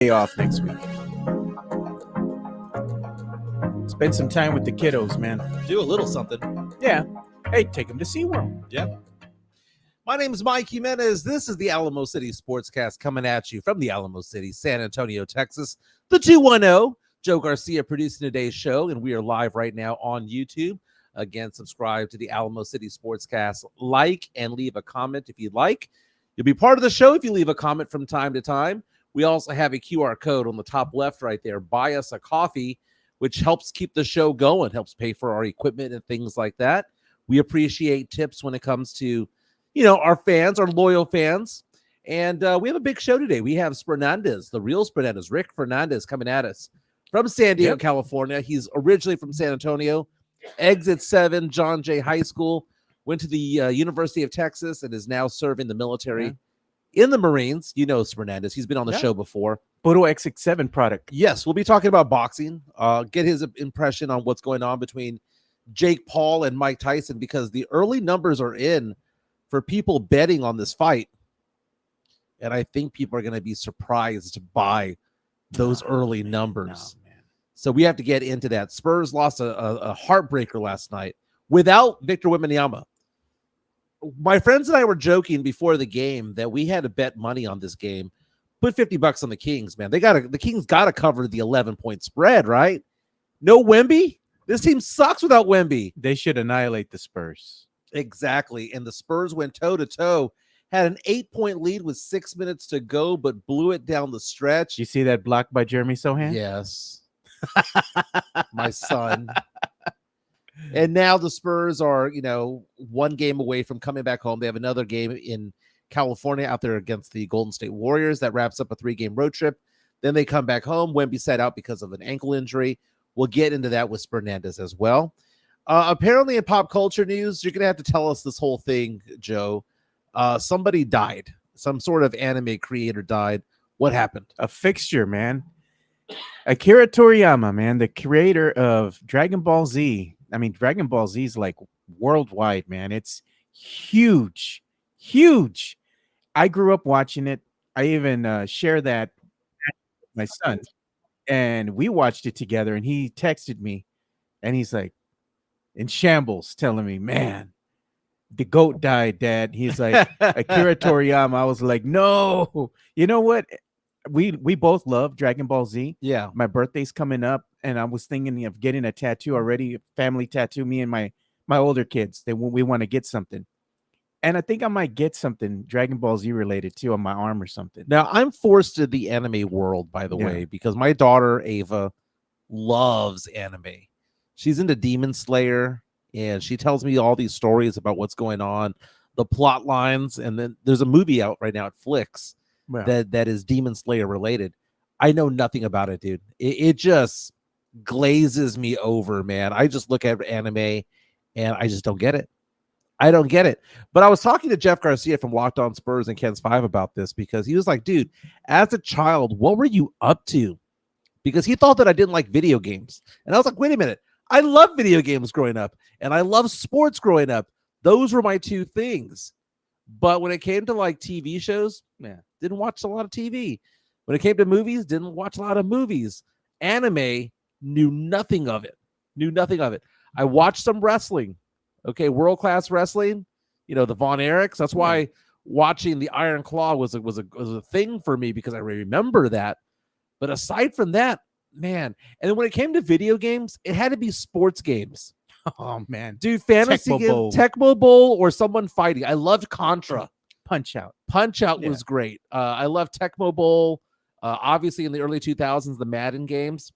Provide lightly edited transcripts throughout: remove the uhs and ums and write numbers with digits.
day off next week. Spend some time with the kiddos, man. Do a little something. Yeah. Hey, take them to SeaWorld. Yeah. My name is Mike Jimenez. This is the Alamo City Sportscast coming at you from the Alamo City, San Antonio, Texas. The 210. Joe Garcia producing today's show, and we are live right now on YouTube. Again, subscribe to the Alamo City Sportscast. Like and leave a comment if you'd like. You'll be part of the show if you leave a comment from time to time. We also have a QR code on the top left right there. Buy us a coffee, which helps keep the show going, helps pay for our equipment and things like that. We appreciate tips when it comes to, our fans, our loyal fans. And we have a big show today. We have Fernandez, the real Fernandez, Rick Fernandez, coming at us from San Diego, California. He's originally from San Antonio, exit 7, John Jay High School, went to the University of Texas, and is now serving the military in the Marines. You know Fernandez. He's been on the show before. Photo X67 product. Yes, we'll be talking about boxing. Get his impression on what's going on between Jake Paul and Mike Tyson, because the early numbers are in for people betting on this fight. And I think people are going to be surprised by those early numbers. No, man. So we have to get into that. Spurs lost a heartbreaker last night without Victor Wembanyama. My friends and I were joking before the game that we had to bet money on this game. Put $50 on the Kings, man. The Kings got to cover the 11-point spread, right? No Wemby. This team sucks without Wemby. They should annihilate the Spurs. Exactly. And the Spurs went toe-to-toe, had an 8-point lead with 6 minutes to go, but blew it down the stretch. You see that block by Jeremy Sohan? Yes. My son. And now the Spurs are, one game away from coming back home. They have another game in California out there against the Golden State Warriors. That wraps up a 3-game road trip. Then they come back home. Wemby sat out because of an ankle injury. We'll get into that with Fernandez as well. Apparently in pop culture news, you're going to have to tell us this whole thing, Joe. Somebody died. Some sort of anime creator died. What happened? A fixture, man. Akira Toriyama, man, the creator of Dragon Ball Z. I mean, Dragon Ball Z is like worldwide, man. It's huge, huge. I grew up watching it. I even share that with my son, and we watched it together. And he texted me, and he's like, in shambles, telling me, "Man, the GOAT died, Dad." He's like, Akira Toriyama. I was like, no. You know what? We both love Dragon Ball Z. Yeah. My birthday's coming up, and I was thinking of getting a tattoo already, a family tattoo. Me and my older kids, we want to get something. And I think I might get something Dragon Ball Z related too on my arm or something. Now, I'm forced to the anime world, by the way, because my daughter, Ava, loves anime. She's into Demon Slayer, and she tells me all these stories about what's going on, the plot lines, and then there's a movie out right now at Flicks that is Demon Slayer related. I know nothing about it, dude. It just glazes me over, man. I just look at anime, and I just don't get it. I don't get it. But I was talking to Jeff Garcia from Locked On Spurs and Ken's 5 about this, because he was like, dude, as a child, what were you up to? Because he thought that I didn't like video games. And I was like, wait a minute. I love video games growing up, and I love sports growing up. Those were my two things. But when it came to like TV shows, didn't watch a lot of TV. When it came to movies, didn't watch a lot of movies. Anime, knew nothing of it. I watched some wrestling. Okay, world-class wrestling. The Von Erichs. That's why watching the Iron Claw was a thing for me, because I remember that. But aside from that, man. And then when it came to video games, it had to be sports games. Oh, man. Dude, fantasy Tecmo Bowl or someone fighting. I loved Contra. Punch Out Was great. I love Tecmo Bowl. Obviously, in the early 2000s, the Madden games.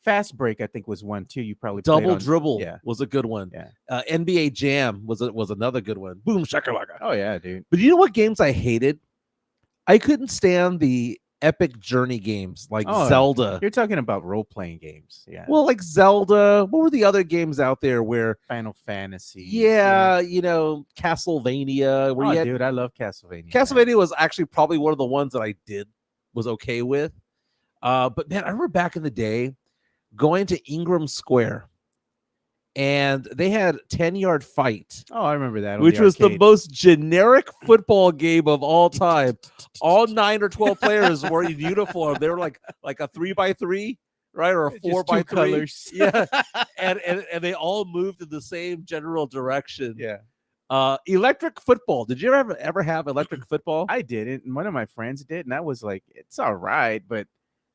Fast Break, I think, was one, too. You probably Double Dribble was a good one. Yeah. NBA Jam was another good one. Boom, shakalaka. Oh, yeah, dude. But you know what games I hated? I couldn't stand the epic journey games like Zelda. You're talking about role-playing games. Yeah. Well, like Zelda. What were the other games out there where Final Fantasy? Yeah, Castlevania. Dude, I love Castlevania. Castlevania was actually probably one of the ones that I was okay with. But man, I remember back in the day going to Ingram Square and they had 10-yard fight. Oh, I remember that. Which was the most generic football game of all time. All 9 or 12 players were in uniform. They were like a 3x3, right, or a 4x3 colors. Yeah, and they all moved in the same general direction. Yeah. Electric football. Did you ever have electric football? I did. And one of my friends did, and I was like, it's all right, but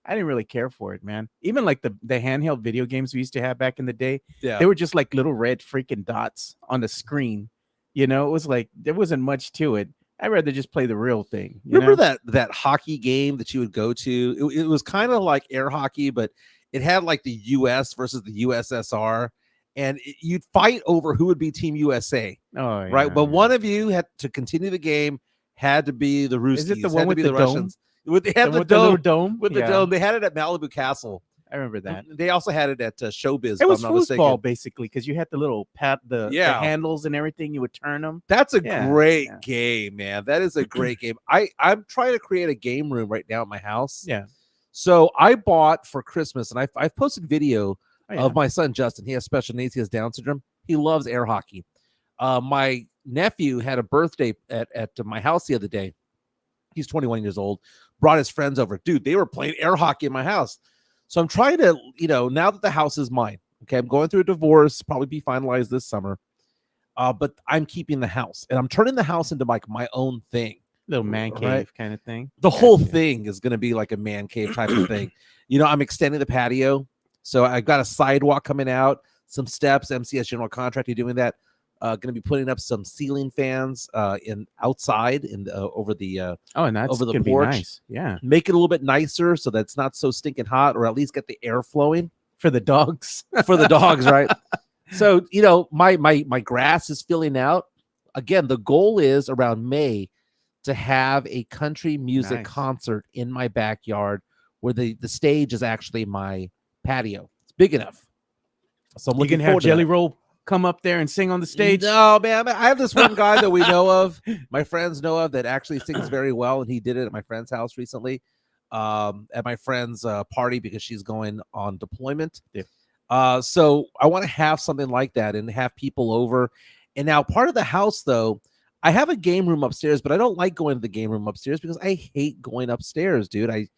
I didn't really care for it, man. Even like the handheld video games we used to have back in the day, they were just like little red freaking dots on the screen. You know, it was like there wasn't much to it. I'd rather just play the real thing. Remember that hockey game that you would go to? It was kind of like air hockey, but it had like the U.S. versus the USSR, and you'd fight over who would be Team USA. Oh, yeah, right. But one of you had to continue the game, had to be the Ruskies. Is it the one with the Russians. They had the dome. With the dome. They had it at Malibu Castle. I remember that. They also had it at Showbiz. It was football, basically, because you had the little the handles and everything. You would turn them. That's a great game, man. That is a great game. I'm trying to create a game room right now at my house. Yeah. So I bought for Christmas, and I've posted video of my son Justin. He has special needs. He has Down syndrome. He loves air hockey. My nephew had a birthday at my house the other day. He's 21 years old. Brought his friends over. Dude, they were playing air hockey in my house. So I'm trying to, now that the house is mine, okay, I'm going through a divorce, probably be finalized this summer, but I'm keeping the house, and I'm turning the house into like my own thing. Little man cave kind of thing. The whole thing is going to be like a man cave type of thing. I'm extending the patio. So I've got a sidewalk coming out, some steps, MCS General Contractor doing that. Going to be putting up some ceiling fans in outside over the over the porch. Nice. Yeah, make it a little bit nicer so that's not so stinking hot, or at least get the air flowing for the dogs. For the dogs, right? So my grass is filling out. Again, the goal is around May to have a country music concert in my backyard where the stage is actually my patio. It's big enough, so I'm looking forward to have Jelly Roll come up there and sing on the stage. No, man. I have this one guy that we know of, my friends know of, that actually sings very well, and he did it at my friend's house recently, at my friend's party, because she's going on deployment. Yeah. So I want to have something like that and have people over. And now part of the house, though, I have a game room upstairs, but I don't like going to the game room upstairs because I hate going upstairs, dude. I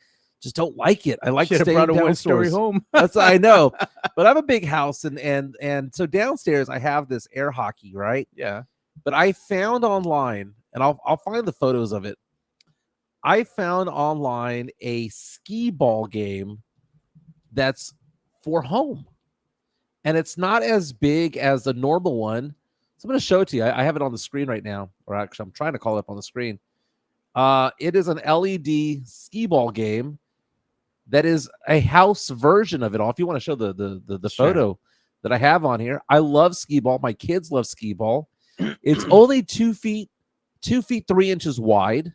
just don't like it. I like to stay brought a downstairs. one-story home. That's I know, but I have a big house, and so downstairs I have this air hockey, right? Yeah. But I found online, and I'll find the photos of it. I found online a skee ball game that's for home, and it's not as big as the normal one. So I'm going to show it to you. I have it on the screen right now, or actually, I'm trying to call it up on the screen. It is an LED skee ball game that is a house version of it all. If you want to show the photo that I have on here, I love skee ball. My kids love skee ball. It's only 2 feet 3 inches wide.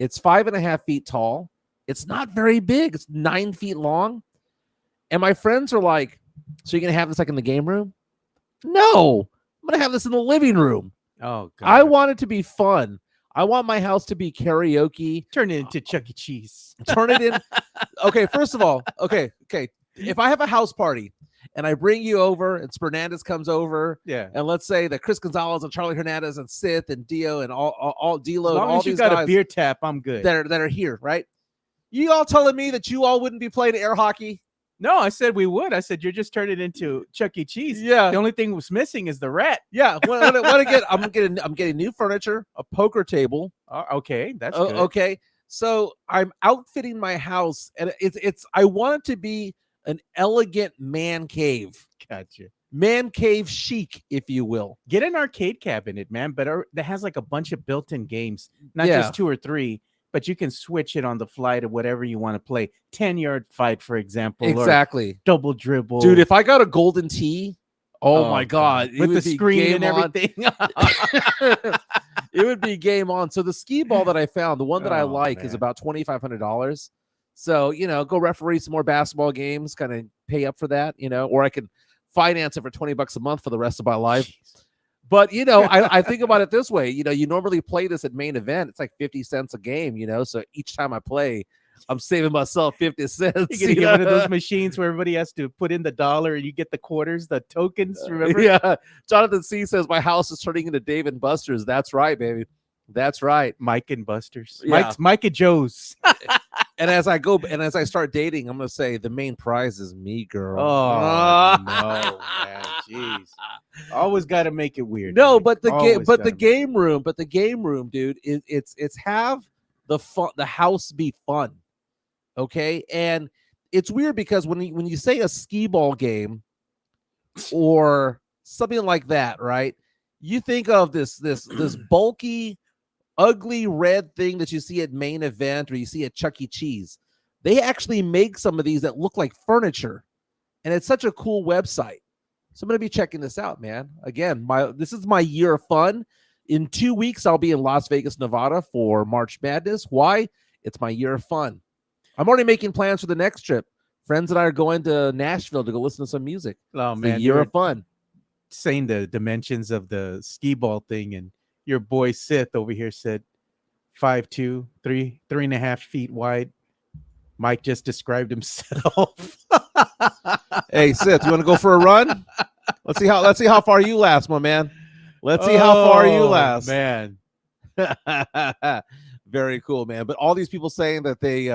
It's 5.5 feet tall. It's not very big. It's 9 feet long. And my friends are like, "So you're gonna have this like in the game room?" No, I'm gonna have this in the living room. Oh, God. I want it to be fun. I want my house to be karaoke. Turn it into Chuck E. Cheese. Turn it in. Okay, first of all, okay. If I have a house party and I bring you over and Fernandez comes over, and let's say that Chris Gonzalez and Charlie Hernandez and Sith and Dio and all D'Lo and all these guys, got a beer tap, I'm good. That are here, right? You all telling me that you all wouldn't be playing air hockey? No, I said we would. I said you're just turning it into Chuck E. Cheese. Yeah. The only thing was missing is the rat. Yeah. What I get? I'm getting new furniture, a poker table. Okay, that's good. Okay. So I'm outfitting my house, and it's I want it to be an elegant man cave. Gotcha. Man cave chic, if you will. Get an arcade cabinet, man, but that has like a bunch of built-in games, not just 2 or 3. But you can switch it on the fly to whatever you want to play. 10-yard fight, for example. Exactly. Double dribble. Dude, if I got a golden tee, oh my God. With the screen and everything. It would be game on. So the skee ball that I found, the one that I like, is about $2,500. So, go referee some more basketball games, kind of pay up for that, or I can finance it for $20 a month for the rest of my life. Jeez. But, I think about it this way. You normally play this at main event. It's like 50 cents a game, so each time I play, I'm saving myself 50 cents. You're gonna get one of those machines where everybody has to put in the dollar and you get the quarters, the tokens. Remember? Yeah. Jonathan C says my house is turning into Dave and Buster's. That's right, baby. That's right. Mike and Buster's. Yeah. Mike and Joe's. And as I start dating, I'm gonna say the main prize is me, girl. Oh no, man. Jeez. Always gotta make it weird. No, Mike. but the Always game, but the gotta game room, dude, it's have the fun, the house be fun. Okay. And it's weird because when you say a skee ball game or something like that, right? You think of this bulky, ugly red thing that you see at Main Event or you see at Chuck E. Cheese. They actually make some of these that look like furniture, and it's such a cool website. So I'm gonna be checking this out, man. Again, this is my year of fun. In 2 weeks, I'll be in Las Vegas, Nevada for March Madness. Why? It's my year of fun. I'm already making plans for the next trip. Friends and I are going to Nashville to go listen to some music. Oh It's man, a year of fun. saying the dimensions of the skee ball thing, and your boy Sith over here said 5'2", 3.5 feet wide. Mike just described himself. Hey, Sith, you want to go for a run? Let's see how far you last, my man. Let's see how far you last. Man. Very cool, man. But all these people saying that they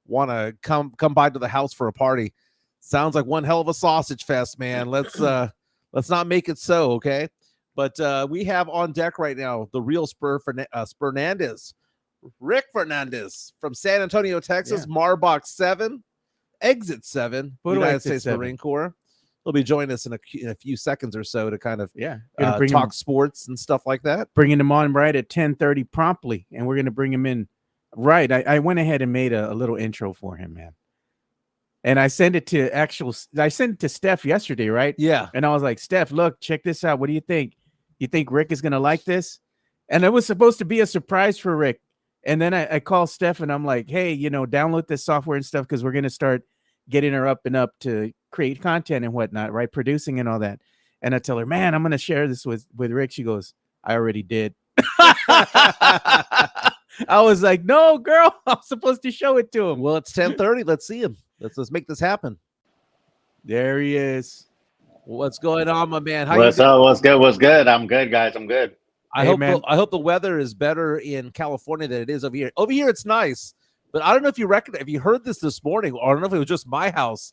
want to come by to the house for a party sounds like one hell of a sausage fest, man. Let's not make it so, okay? But we have on deck right now the real Fernandez, Rick Fernandez from San Antonio, Texas, Yeah. Marbach 7, Exit 7, United States 7. Marine Corps. He'll be joining us in a few seconds or so to kind of gonna bring talk him, sports and stuff like that. Bringing him on right at 10:30 promptly, and we're gonna bring him in right. I went ahead and made a little intro for him, man. And I sent it to Steph yesterday, right? Yeah. And I was like, Steph, look, check this out. What do you think? You think Rick is gonna like this? And it was supposed to be a surprise for Rick. And then I called Steph and I'm like, hey, download this software and stuff because we're gonna start getting her up and up to create content and whatnot, right? Producing and all that. And I tell her, man, I'm gonna share this with Rick. She goes, I already did. I was like, no, girl, I'm supposed to show it to him. Well, it's 10:30. Let's see him. Let's make this happen. There he is. What's going on, my man? What's up? What's good? What's good? I'm good, guys. I'm good. I hope the weather is better in California than it is over here. Over here, it's nice, but I don't know if you heard this morning, or I don't know if it was just my house.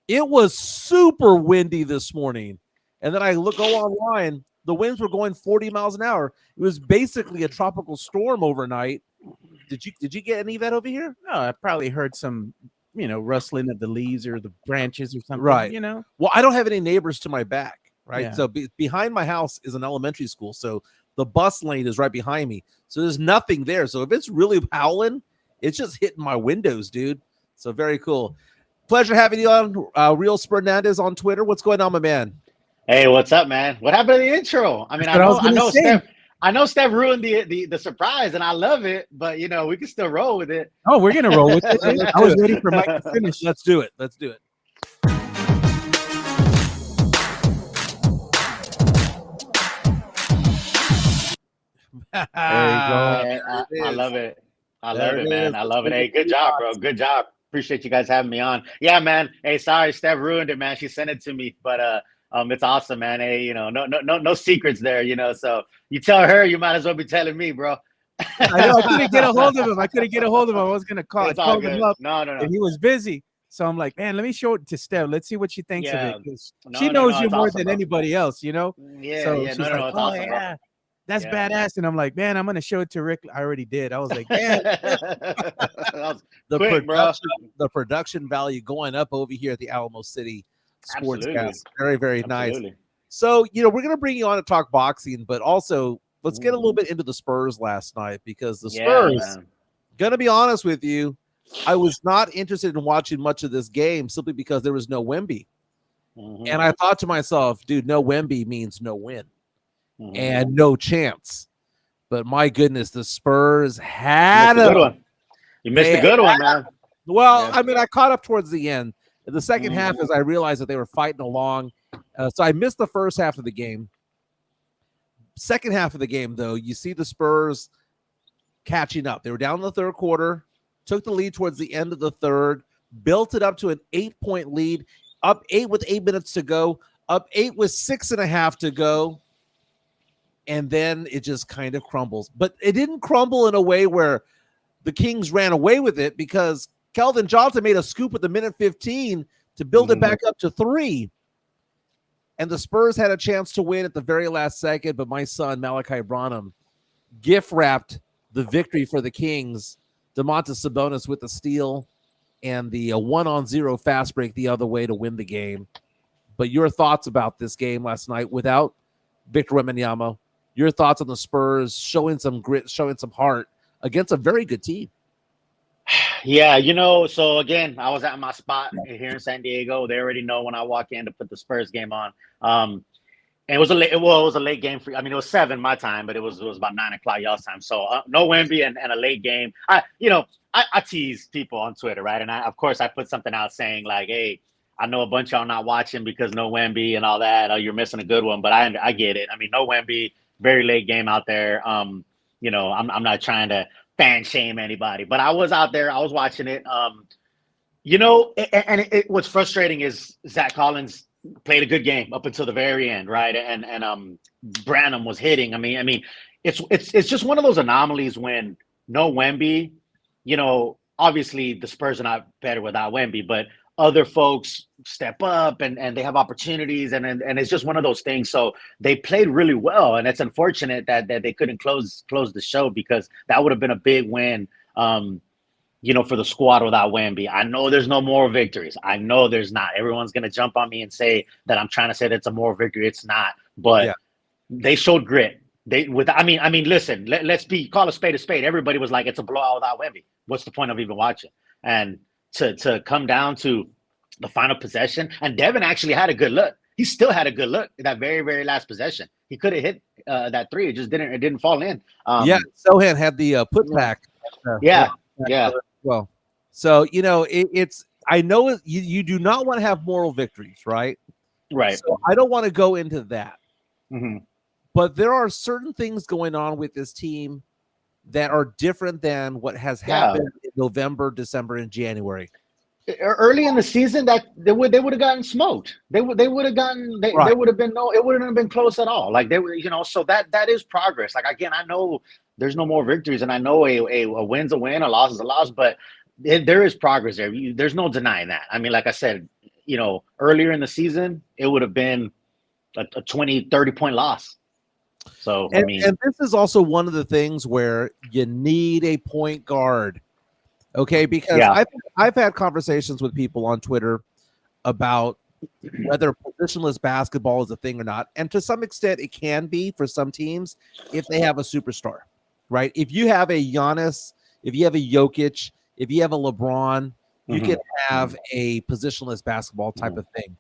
It was super windy this morning, and then I go online. The winds were going 40 miles an hour. It was basically a tropical storm overnight. Did you get any of that over here? No, I probably heard some, rustling of the leaves or the branches or something. Right. Well, I don't have any neighbors to my back. Right. Yeah. So behind my house is an elementary school. So the bus lane is right behind me. So there's nothing there. So if it's really howling, it's just hitting my windows, dude. So very cool. Pleasure having you on Real Fernandez on Twitter. What's going on, my man? Hey, what's up, man? What happened to the intro? I mean, I know Steph ruined the surprise, and I love it, but we can still roll with it. Oh, we're gonna roll with it. I was ready for Mike to finish. Let's do it. There you go. I love it. I love it, man. I love it. Hey, good job, bro. Good job. Appreciate you guys having me on. Yeah, man. Hey, sorry, Steph ruined it, man. She sent it to me, but it's awesome, man. Hey, no secrets there, So you tell her, you might as well be telling me, bro. I know. I couldn't get a hold of him. I was gonna call. It's all him good. up, No. and he was busy. So I'm like, man, let me show it to Steph. Let's see what she thinks of it. She No, knows you more awesome, than bro. anybody else, Yeah, So she's like, it's awesome, yeah, bro. that's badass. And I'm like, man, I'm gonna show it to Rick. I already did. I was like, man, the production value going up over here at the Alamo City Sportscast. Very, very nice. So, we're going to bring you on to talk boxing, but also let's get a little bit into the Spurs last night, because the Spurs, going to be honest with you, I was not interested in watching much of this game simply because there was no Wemby. Mm-hmm. And I thought to myself, dude, no Wemby means no win and no chance. But my goodness, the Spurs had a good one. You missed a good one, man. Well, I mean, I caught up towards the end. In the second half, as I realized that they were fighting along. So I missed the first half of the game. Second half of the game, though, you see the Spurs catching up. They were down in the third quarter. took the lead towards the end of the third, built it up to an 8-point lead, up 8 with 8 minutes to go, up 8 with 6.5 to go. And then it just kind of crumbles. But it didn't crumble in a way where the Kings ran away with it, because Kelvin Johnson made a scoop at the minute 15 to build it back up to 3. And the Spurs had a chance to win at the very last second, but my son, Malachi Branham, gift-wrapped the victory for the Kings. Domantas Sabonis with the steal and the 1-on-0 fast break the other way to win the game. But your thoughts about this game last night without Victor Wembanyama, your thoughts on the Spurs showing some grit, showing some heart against a very good team. Yeah, so again, I was at my spot here in San Diego. They already know when I walk in to put the Spurs game on. And it was a late game for. I mean, it was 7 my time, but it was about 9 o'clock y'all's time. So no Wemby and a late game. I tease people on Twitter, right? And of course I put something out saying like, hey, I know a bunch of y'all not watching because no Wemby and all that. Oh, you're missing a good one, but I get it. I mean, no Wemby, very late game out there. I'm not trying to fan shame anybody, but I was out there. I was watching it. What's frustrating is Zach Collins played a good game up until the very end, right? And Branham was hitting. I mean, it's just one of those anomalies when no Wemby. Obviously the Spurs are not better without Wemby, but other folks step up and they have opportunities and it's just one of those things. So they played really well, and it's unfortunate that they couldn't close the show, because that would have been a big win, for the squad without Wemby. I know there's no more victories. I know there's not. Everyone's gonna jump on me and say that I'm trying to say that's a more victory. It's not, but they showed grit. Listen, let's call a spade a spade. Everybody was like, it's a blowout without Wemby. What's the point of even watching? And to come down to the final possession, and Devin actually had a good look. He still had a good look in that very, very last possession. He could have hit that 3. It just didn't fall in. Sohan had the putback. Well, so it's. I know you do not want to have moral victories, right? Right. So I don't want to go into that. Mm-hmm. But there are certain things going on with this team that are different than what has happened in November, December, and January. Early in the season, that they would have gotten smoked. They would have gotten. They would have been it wouldn't have been close at all. Like they were, So that is progress. Like again, I know there's no more victories, and I know a win's a win, a loss is a loss, but there is progress there. There's no denying that. I mean, like I said, earlier in the season, it would have been a 20, 30-point loss. So and this is also one of the things where you need a point guard, okay? Because I've had conversations with people on Twitter about whether positionless basketball is a thing or not, and to some extent it can be for some teams if they have a superstar, right? If you have a Giannis, if you have a Jokic, if you have a LeBron, you can have a positionless basketball type of thing.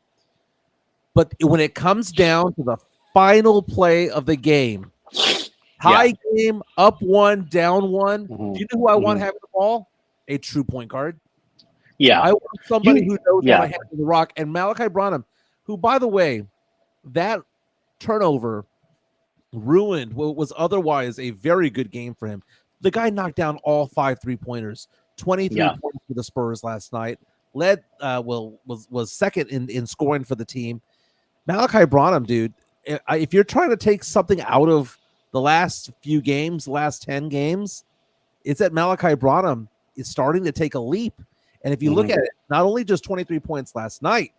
But when it comes down to the final play of the game, tie game, up 1, down 1. Do you know who I want having the ball? A true point guard. Yeah, I want somebody who knows how to handle the rock. And Malachi Branham, who, by the way, that turnover ruined what was otherwise a very good game for him. The guy knocked down all 5 3-pointers, 23 points for the Spurs last night. Led, was second in scoring for the team. Malachi Branham, dude. If you're trying to take something out of the last few games, last 10 games, it's that Malachi Branham is starting to take a leap. And if you look at it, not only just 23 points last night,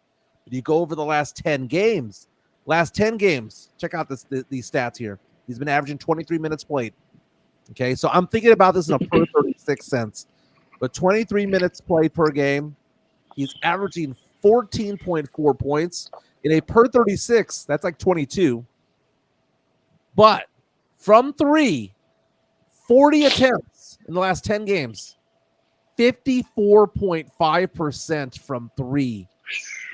but you go over the last 10 games. Check out these stats here. He's been averaging 23 minutes played. Okay, so I'm thinking about this in a per 36 sense. But 23 minutes played per game. He's averaging 14.4 points. In a per 36, that's like 22. But from 3, 40 attempts in the last 10 games, 54.5% from 3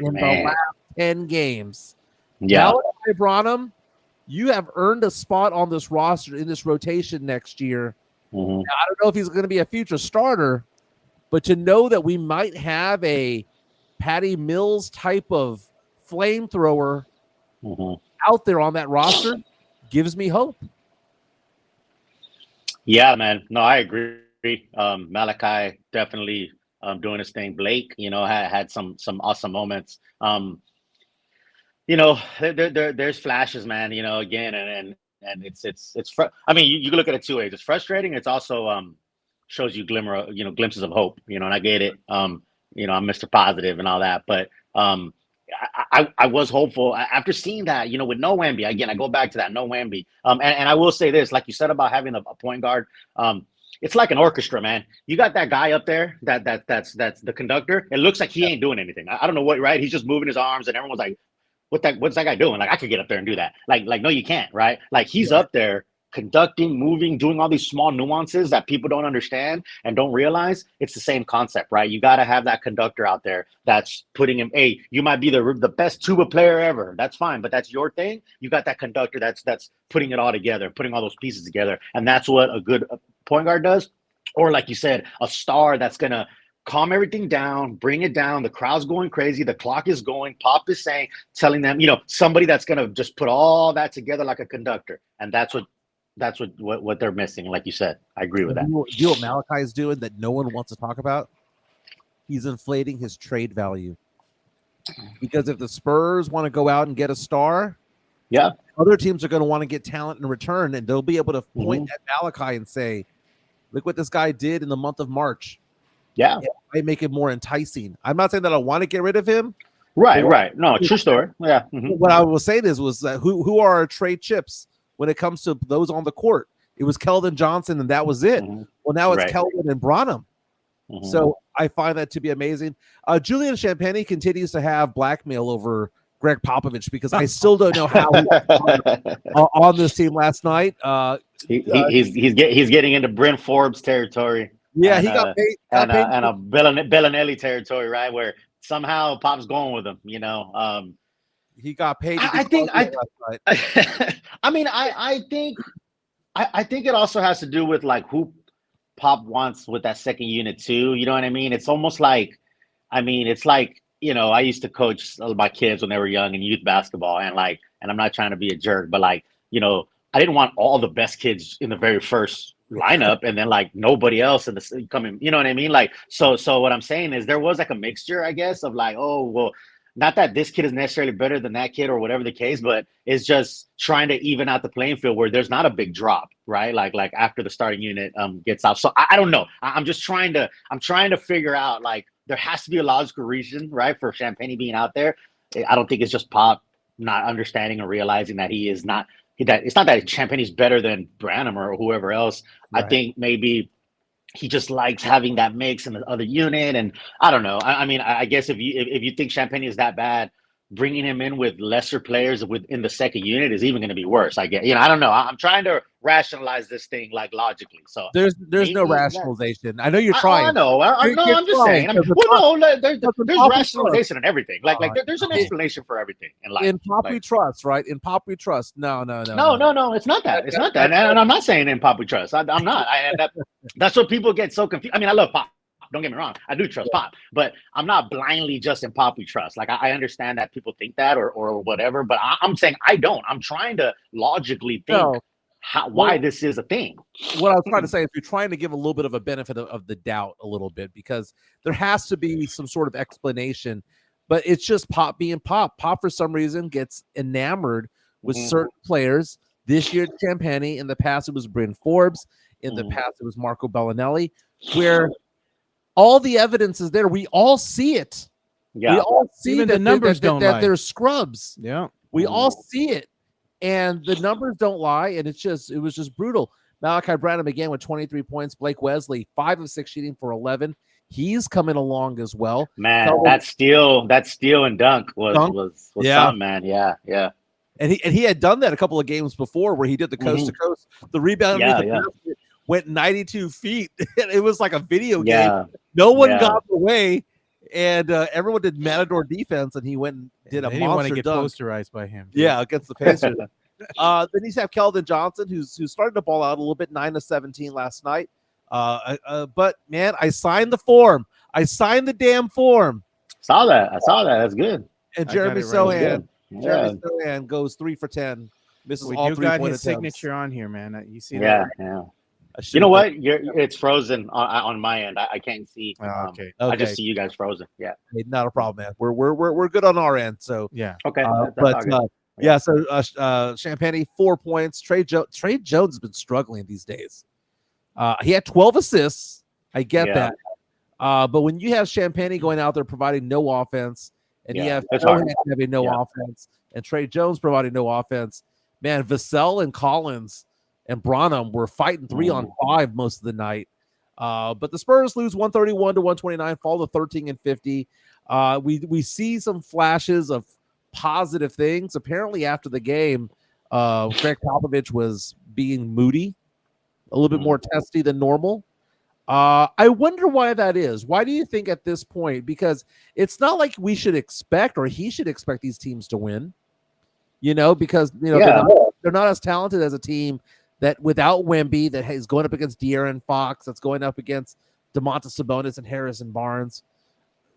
in the last 10 games. Malachi Branham, you have earned a spot on this roster in this rotation next year. Now, I don't know if he's going to be a future starter, but to know that we might have a Patty Mills type of flamethrower out there on that roster gives me hope. Yeah, man. No, I agree Malachi definitely doing his thing. Blake, had some awesome moments. There's flashes, man. Again, and I mean, you can look at it two ways. It's frustrating. It's also shows you glimpses of hope. And I get it. I'm Mr. Positive and all that, but I was hopeful after seeing that. With no Wemby. Again, I go back to that no Wemby. And I will say this, like you said about having a point guard. It's like an orchestra, man. You got that guy up there that's the conductor. It looks like he ain't doing anything. I don't know what, right? He's just moving his arms, and everyone's like, what's that guy doing? Like, I could get up there and do that. Like, no, you can't, right? Like, he's up there conducting, moving, doing all these small nuances that people don't understand and don't realize. It's the same concept, right? You got to have that conductor out there that's putting him, hey, you might be the best tuba player ever. That's fine, but that's your thing. You got that conductor that's putting it all together, putting all those pieces together. And that's what a good point guard does. Or like you said, a star that's going to calm everything down, bring it down. The crowd's going crazy. The clock is going. Pop is telling them, somebody that's going to just put all that together like a conductor. And that's what they're missing. Like you said, I agree with that. You know what Malachi is doing that no one wants to talk about? He's inflating his trade value. Because if the Spurs want to go out and get a star, other teams are going to want to get talent in return, and they'll be able to point at Malachi and say, look what this guy did in the month of March. Yeah. Might make it more enticing. I'm not saying that I want to get rid of him. Right. No, true story. Yeah. What I was saying was that who are our trade chips when it comes to those on the court? It was Keldon Johnson, and that was it. Well, now it's Keldon and Branham. So I find that to be amazing. Julian Champagnie continues to have blackmail over Greg Popovich because I still don't know how he on this team last night. He's getting into Bryn Forbes territory. Yeah, he got paid. And a Bellinelli territory, right, where somehow Pop's going with him. He got paid. I think it also has to do with like who Pop wants with that second unit too. You know what I mean? It's almost like, it's like, I used to coach my kids when they were young in youth basketball, and I'm not trying to be a jerk, but I didn't want all the best kids in the very first lineup and then like nobody else in the coming, you know what I mean? Like, so what I'm saying is there was like a mixture, I guess, of like, oh, well, not that this kid is necessarily better than that kid or whatever the case, but it's just trying to even out the playing field where there's not a big drop, right? Like after the starting unit gets out. So I don't know. I'm trying to figure out, like, there has to be a logical reason, right, for Champagnie being out there. I don't think it's just Pop not understanding or realizing that he is not, that it's not that Champagnie's better than Branham or whoever else. Right. I think maybe he just likes having that mix in the other unit, and I don't know. I guess if you think Champagnie is that bad, bringing him in with lesser players within the second unit is even going to be worse. I guess, I don't know. I'm trying to rationalize this thing like logically. So there's no rationalization. I know you're trying. I know. I'm just saying. There's rationalization in everything. Like there's an explanation for everything in life. In Pop we trust, right? In Pop we trust. No. It's not that. It's not that. And I'm not saying in Pop we trust. I'm not. That's what people get so confused. I love Pop. Don't get me wrong. I do trust Pop, but I'm not blindly just in Pop we trust. Like, I understand that people think that or whatever, but I'm saying I don't. I'm trying to logically think why this is a thing. What I was trying to say is you're trying to give a little bit of a benefit of the doubt a little bit, because there has to be some sort of explanation, but it's just Pop being Pop. Pop, for some reason, gets enamored with certain players. This year, Champagnie. In the past, it was Bryn Forbes. In the past, it was Marco Bellinelli, where all the evidence is there. We all see it. Yeah. We all see that the numbers that they're scrubs. Yeah. We all see it. And the numbers don't lie. And it was just brutal. Malachi Branham again with 23 points. Blake Wesley, 5 of 6 shooting for 11. He's coming along as well. Man, that steal and dunk was something, man. Yeah. And he had done that a couple of games before where he did the coast to coast. The rebound went 92 feet. It was like a video game. No one got away, and everyone did matador defense, and he went and did a monster want to get dunk. posterized by him. Dude. Yeah, against the Pacers. Then you have Keldon Johnson, who's started to ball out a little bit, 9 of 17 last night. But man, I signed the form. I signed the damn form. I saw that. That's good. And Jeremy Sohan. Jeremy Sohan goes 3 for 10. Misses all 3 got his signature on here, man. You see that? You know what? It's frozen on my end. I can't see. Okay. I just see you guys frozen. Yeah. Hey, not a problem, man. We're good on our end. So Yeah. Okay. but yeah. So Champagny 4 points. Trey Jones has been struggling these days. He had 12 assists. I get that. But when you have Champagny going out there providing no offense, and you have having no offense, and Trey Jones providing no offense, man, Vassell and Collins and Branham were fighting 3-on-5 most of the night. But the Spurs lose 131-129, fall to 13-50. We see some flashes of positive things. Apparently, after the game, Greg Popovich was being moody, a little bit more testy than normal. I wonder why that is. Why do you think at this point? Because it's not like we should expect or he should expect these teams to win, because they're not as talented as a team that without Wemby, that is going up against De'Aaron Fox, that's going up against Domantas Sabonis and Harrison Barnes.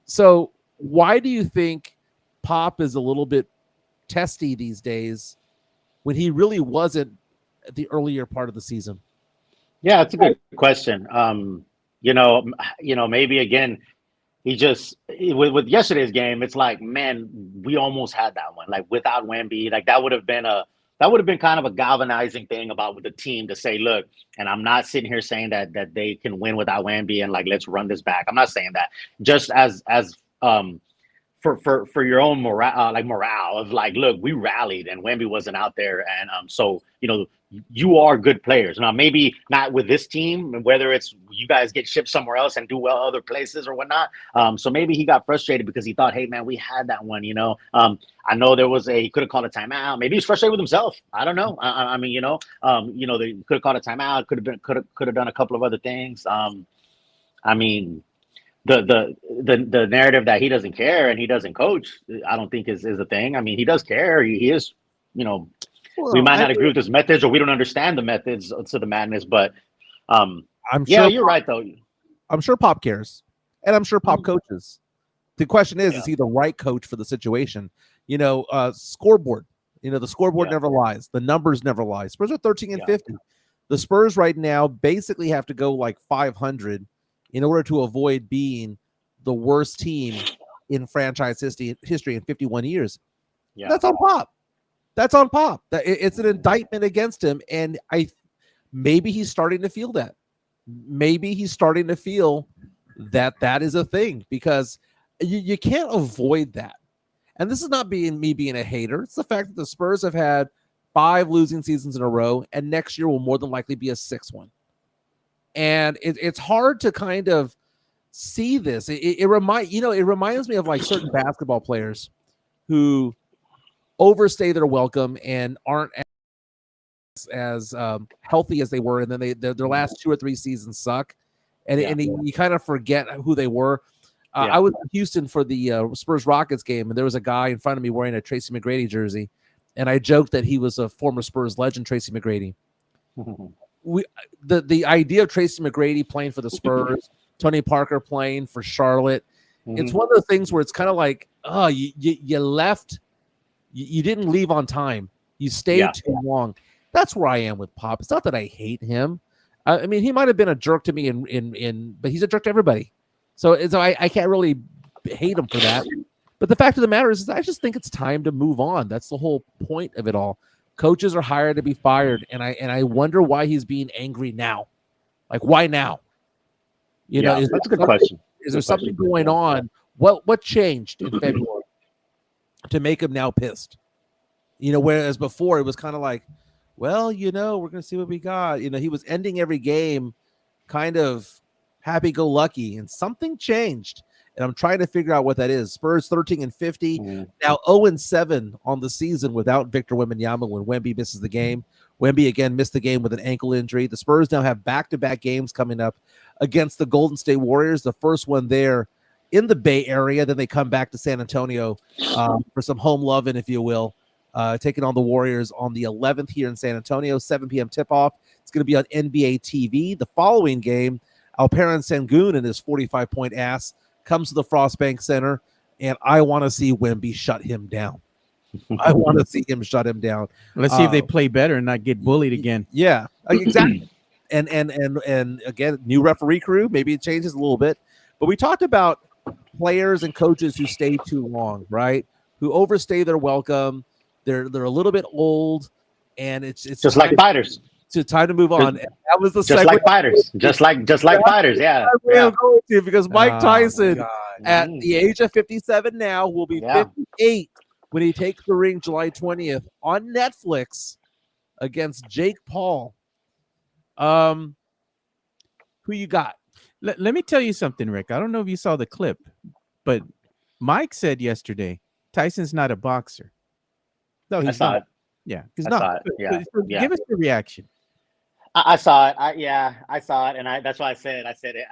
So why do you think Pop is a little bit testy these days when he really wasn't at the earlier part of the season? Yeah, it's a good question. Maybe again, he just with yesterday's game, it's like, man, we almost had that one. Like without Wemby, like that would have been kind of a galvanizing thing with the team to say, look, and I'm not sitting here saying that they can win without Wemby and like let's run this back. I'm not saying that. Just as for your own morale of like, look, we rallied and Wemby wasn't out there, and so you are good players. Now maybe not with this team, whether it's you guys get shipped somewhere else and do well other places or whatnot. So maybe he got frustrated because he thought, hey man, we had that one. I know he could have called a timeout. Maybe he's frustrated with himself. I don't know. They could have called a timeout. Could have done a couple of other things. The narrative that he doesn't care and he doesn't coach, I don't think is a thing. I mean, he does care. He is, we might not agree with his methods or we don't understand the methods to the madness, but I'm sure you're right though. I'm sure Pop cares, and I'm sure Pop coaches. The question is he the right coach for the situation? Scoreboard. The scoreboard never lies. The numbers never lie. Spurs are 13-50. The Spurs right now basically have to go like 500 in order to avoid being the worst team in franchise history in 51 years. Yeah. That's on Pop. It's an indictment against him, and maybe he's starting to feel that. Maybe he's starting to feel that is a thing, because you can't avoid that. And this is not me being a hater. It's the fact that the Spurs have had 5 losing seasons in a row, and next year will more than likely be a 6th one. And it's hard to kind of see this. It reminds me of like certain basketball players who overstay their welcome and aren't as healthy as they were, and then their last 2 or 3 seasons suck, and you kind of forget who they were. I was in Houston for the Spurs Rockets game, and there was a guy in front of me wearing a Tracy McGrady jersey, and I joked that he was a former Spurs legend, Tracy McGrady. The idea of Tracy McGrady playing for the Spurs, Tony Parker playing for Charlotte, it's one of the things where it's kind of like, oh, you left, you didn't leave on time, you stayed too long. That's where I am with Pop. It's not that I hate him. I mean, he might have been a jerk to me but he's a jerk to everybody. So I can't really hate him for that. But the fact of the matter is I just think it's time to move on. That's the whole point of it all. Coaches are hired to be fired, and I wonder why he's being angry now. Like, why now? That's a good question. Is there something going on? What changed in February to make him now pissed? Whereas before it was kind of like, well, we're going to see what we got. He was ending every game kind of happy-go-lucky, and something changed. And I'm trying to figure out what that is. Spurs 13-50, now 0-7 on the season without Victor Wembanyama when Wemby misses the game. Wemby again missed the game with an ankle injury. The Spurs now have back-to-back games coming up against the Golden State Warriors. The first one there in the Bay Area. Then they come back to San Antonio for some home loving, if you will, taking on the Warriors on the 11th here in San Antonio, 7 p.m. tip-off. It's going to be on NBA TV. The following game, Alperen Sengun and his 45-point ass comes to the Frostbank Center, and I want to see Wemby shut him down. I want to see him shut him down. Let's see if they play better and not get bullied again. Yeah, exactly. And again, new referee crew. Maybe it changes a little bit, but we talked about players and coaches who stay too long, right? Who overstay their welcome. They're a little bit old, and it's just like fighters. It's time to move on. And that was the just like fighters, just like fighters. Yeah, yeah. Going to, because Mike Tyson, God. at the age of 57 now, will be 58 when he takes the ring July 20th on Netflix against Jake Paul. Who you got? Let me tell you something, Rick. I don't know if you saw the clip, but Mike said yesterday Tyson's not a boxer. No, he's not. Yeah, he's not. Yeah. Give us the reaction. I saw it. I saw it, and that's why I said it,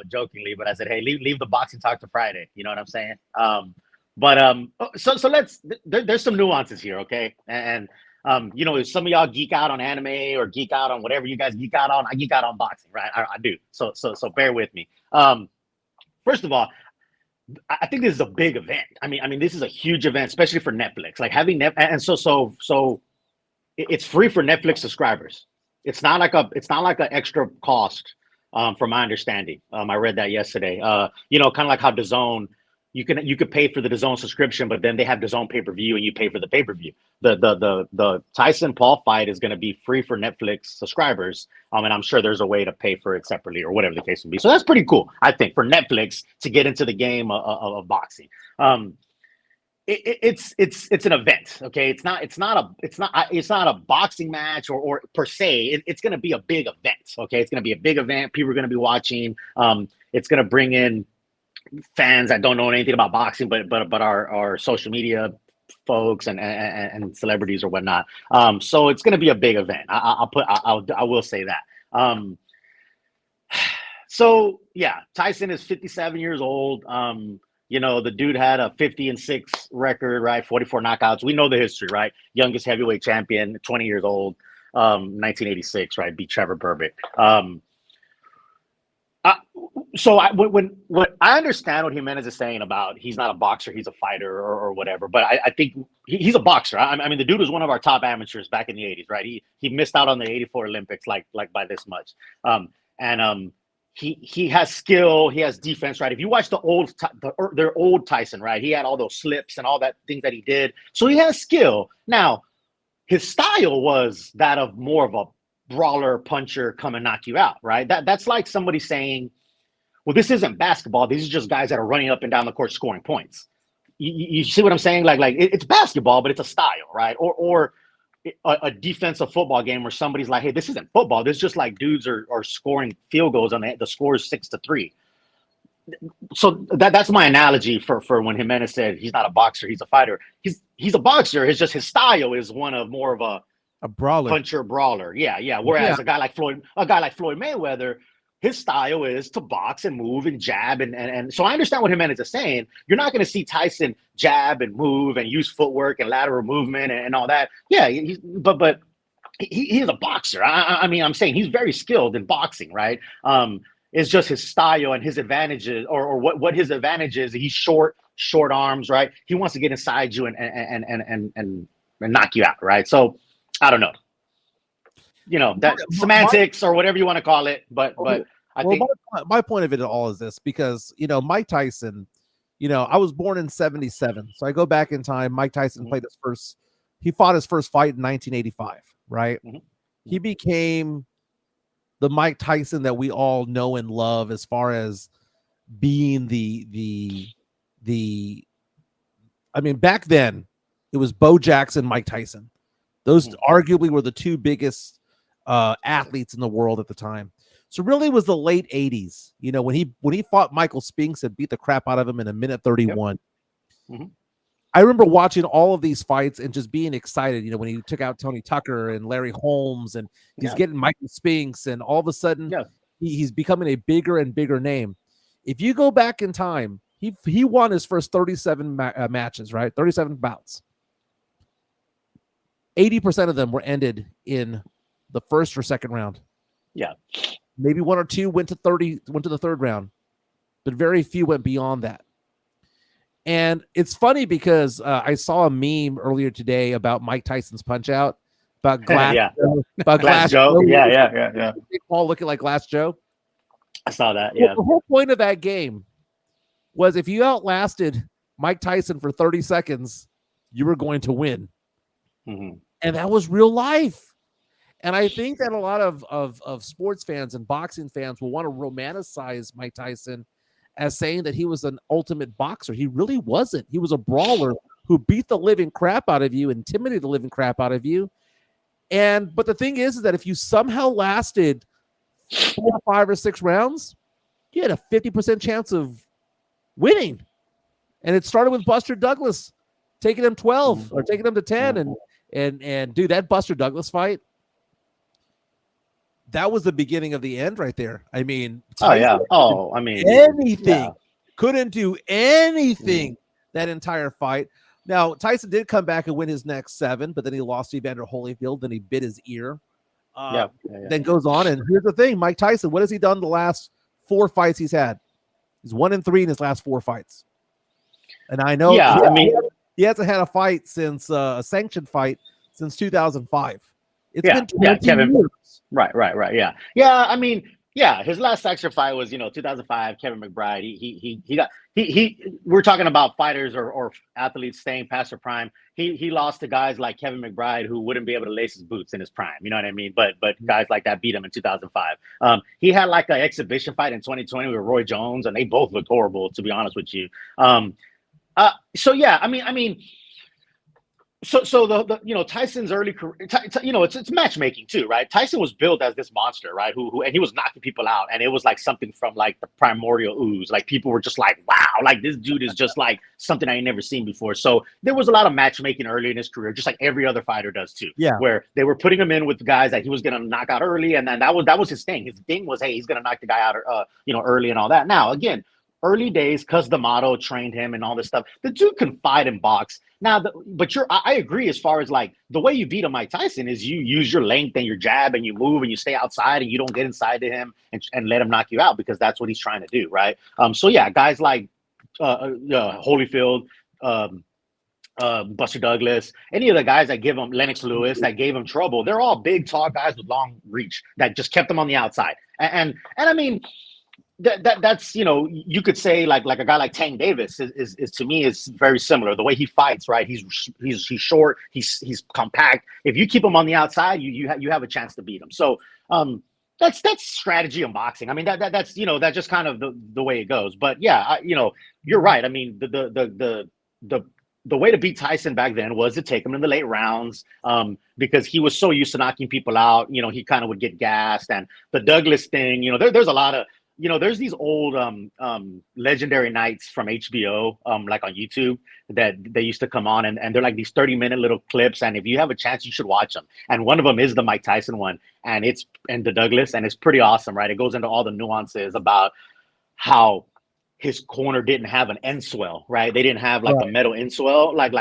jokingly, but I said, hey, leave the boxing talk to Friday. You know what I'm saying? So let's. There's some nuances here, okay? And if some of y'all geek out on anime or geek out on whatever you guys geek out on, I geek out on boxing, right? I do. So bear with me. First of all, I think this is a big event. I mean, this is a huge event, especially for Netflix. Like having and so it's free for Netflix subscribers. It's not like an extra cost, from my understanding. I read that yesterday. Kind of like how DAZN, you could pay for the DAZN subscription, but then they have DAZN pay-per-view and you pay for the pay-per-view. The Tyson Paul fight is going to be free for Netflix subscribers. And I'm sure there's a way to pay for it separately or whatever the case would be. So that's pretty cool, I think, for Netflix to get into the game of boxing. It's an event, okay? It's not a boxing match or per se. It's going to be a big event, okay? It's going to be a big event. People are going to be watching. It's going to bring in fans that don't know anything about boxing, but our social media folks and celebrities or whatnot. So it's going to be a big event. I will say that. So yeah, Tyson is 57 years old. The dude had a 50-6 record, right? 44 knockouts. We know the history, right? Youngest heavyweight champion, 20 years old, 1986, right? Beat Trevor Berbick. When I understand what Jimenez is saying about he's not a boxer, he's a fighter or whatever, but I think he's a boxer. I mean, the dude was one of our top amateurs back in the 80s, right? He missed out on the 84 Olympics like by this much. He has skill, he has defense, right? If you watch their old Tyson, right? He had all those slips and all that things that he did. So he has skill. Now, his style was that of more of a brawler, puncher, come and knock you out, right? That's like somebody saying, well, this isn't basketball. These are just guys that are running up and down the court scoring points. You see what I'm saying? Like it's basketball, but it's a style, right? Or a defensive football game where somebody's like, hey, this isn't football. This is just like dudes are scoring field goals and the score is 6-3. So that's my analogy for when Jimenez said he's not a boxer, he's a fighter. He's a boxer. It's just his style is one of more of a brawler, puncher, brawler. Yeah. Whereas a guy like Floyd Mayweather, his style is to box and move and jab and so I understand what Jimenez is saying. You're not going to see Tyson jab and move and use footwork and lateral movement and all that. Yeah, but he's a boxer. I mean, I'm saying he's very skilled in boxing, right? It's just his style and his advantages, or what his advantage is. He's short arms, right? He wants to get inside you and knock you out, right? So I don't know. That semantics or whatever you want to call it, but I think my point of it all is this, because Mike Tyson, I was born in 77, so I go back in time. Mike Tyson he fought his first fight in 1985, right? Mm-hmm. He became the Mike Tyson that we all know and love, as far as being I mean, back then it was Bo Jackson, Mike Tyson. Those arguably were the two biggest athletes in the world at the time. So really it was the late 80s, when he fought Michael Spinks and beat the crap out of him in a minute 31. Yep. Mm-hmm. I remember watching all of these fights and just being excited, when he took out Tony Tucker and Larry Holmes, and he's getting Michael Spinks, and all of a sudden he's becoming a bigger and bigger name. If you go back in time, he won his first 37 matches, right? 37 bouts. 80% of them were ended in the first or second round. Yeah. Maybe one or two went to the third round, but very few went beyond that. And it's funny because I saw a meme earlier today about Mike Tyson's Punch Out. about Glass Yeah. Joe, about Glass Joe. Yeah. Jake Paul looking like Glass Joe. I saw that. Well, Yeah. the whole point of that game was if you outlasted Mike Tyson for 30 seconds, you were going to win. Mm-hmm. And that was real life. And I think that a lot of sports fans and boxing fans will want to romanticize Mike Tyson as saying that he was an ultimate boxer. He really wasn't. He was a brawler who beat the living crap out of you, intimidated the living crap out of you. But the thing is that if you somehow lasted 4 or 5 or 6 rounds, you had a 50% chance of winning. And it started with Buster Douglas taking him 12 or taking him to 10. And dude, that Buster Douglas fight, that was the beginning of the end right there. I mean, Tyson anything. Couldn't do anything that entire fight. Now, Tyson did come back and win his next 7, but then he lost to Evander Holyfield. Then he bit his ear. Then goes on. And here's the thing, Mike Tyson, what has he done the last 4 fights he's had? He's 1-3 in his last 4 fights. And I know he hasn't had a fight since a sanctioned fight since 2005. It's been 20 years. Right. Yeah. I mean, his last action fight was, 2005, Kevin McBride. We're talking about fighters or athletes staying past their prime. He lost to guys like Kevin McBride who wouldn't be able to lace his boots in his prime. You know what I mean? But guys like that beat him in 2005. He had like an exhibition fight in 2020 with Roy Jones, and they both looked horrible, to be honest with you. So the Tyson's early career, it's matchmaking too, right? Tyson was built as this monster, right? Who and he was knocking people out, and it was like something from like the primordial ooze. Like people were just like, wow, like this dude is just like something I ain't never seen before. So there was a lot of matchmaking early in his career, just like every other fighter does too. Yeah, where they were putting him in with guys that he was gonna knock out early, and then that was his thing. His thing was, hey, he's gonna knock the guy out, early and all that. Now again, early days, because the motto trained him and all this stuff. The dude can fight and box. Now, I agree as far as like the way you beat a Mike Tyson is you use your length and your jab and you move and you stay outside and you don't get inside to him and let him knock you out, because that's what he's trying to do, right? So yeah, guys like Holyfield, Buster Douglas, any of the guys that give him Lennox Lewis that gave him trouble, they're all big, tall guys with long reach that just kept them on the outside. And I mean, that's you could say like a guy like Tank Davis is to me is very similar. The way he fights, right? He's short, he's compact. If you keep him on the outside, you have a chance to beat him. So that's strategy in boxing. I mean that's just kind of the way it goes. But yeah, you're right. I mean the way to beat Tyson back then was to take him in the late rounds, because he was so used to knocking people out. He kind of would get gassed. And the Douglas thing, there's a lot of there's these old legendary nights from HBO, like on YouTube, that they used to come on, and they're like these 30-minute little clips. And if you have a chance, you should watch them. And one of them is the Mike Tyson one, and the Douglas, and it's pretty awesome, right? It goes into all the nuances about how his corner didn't have an end swell, right? They didn't have like the metal end swell, like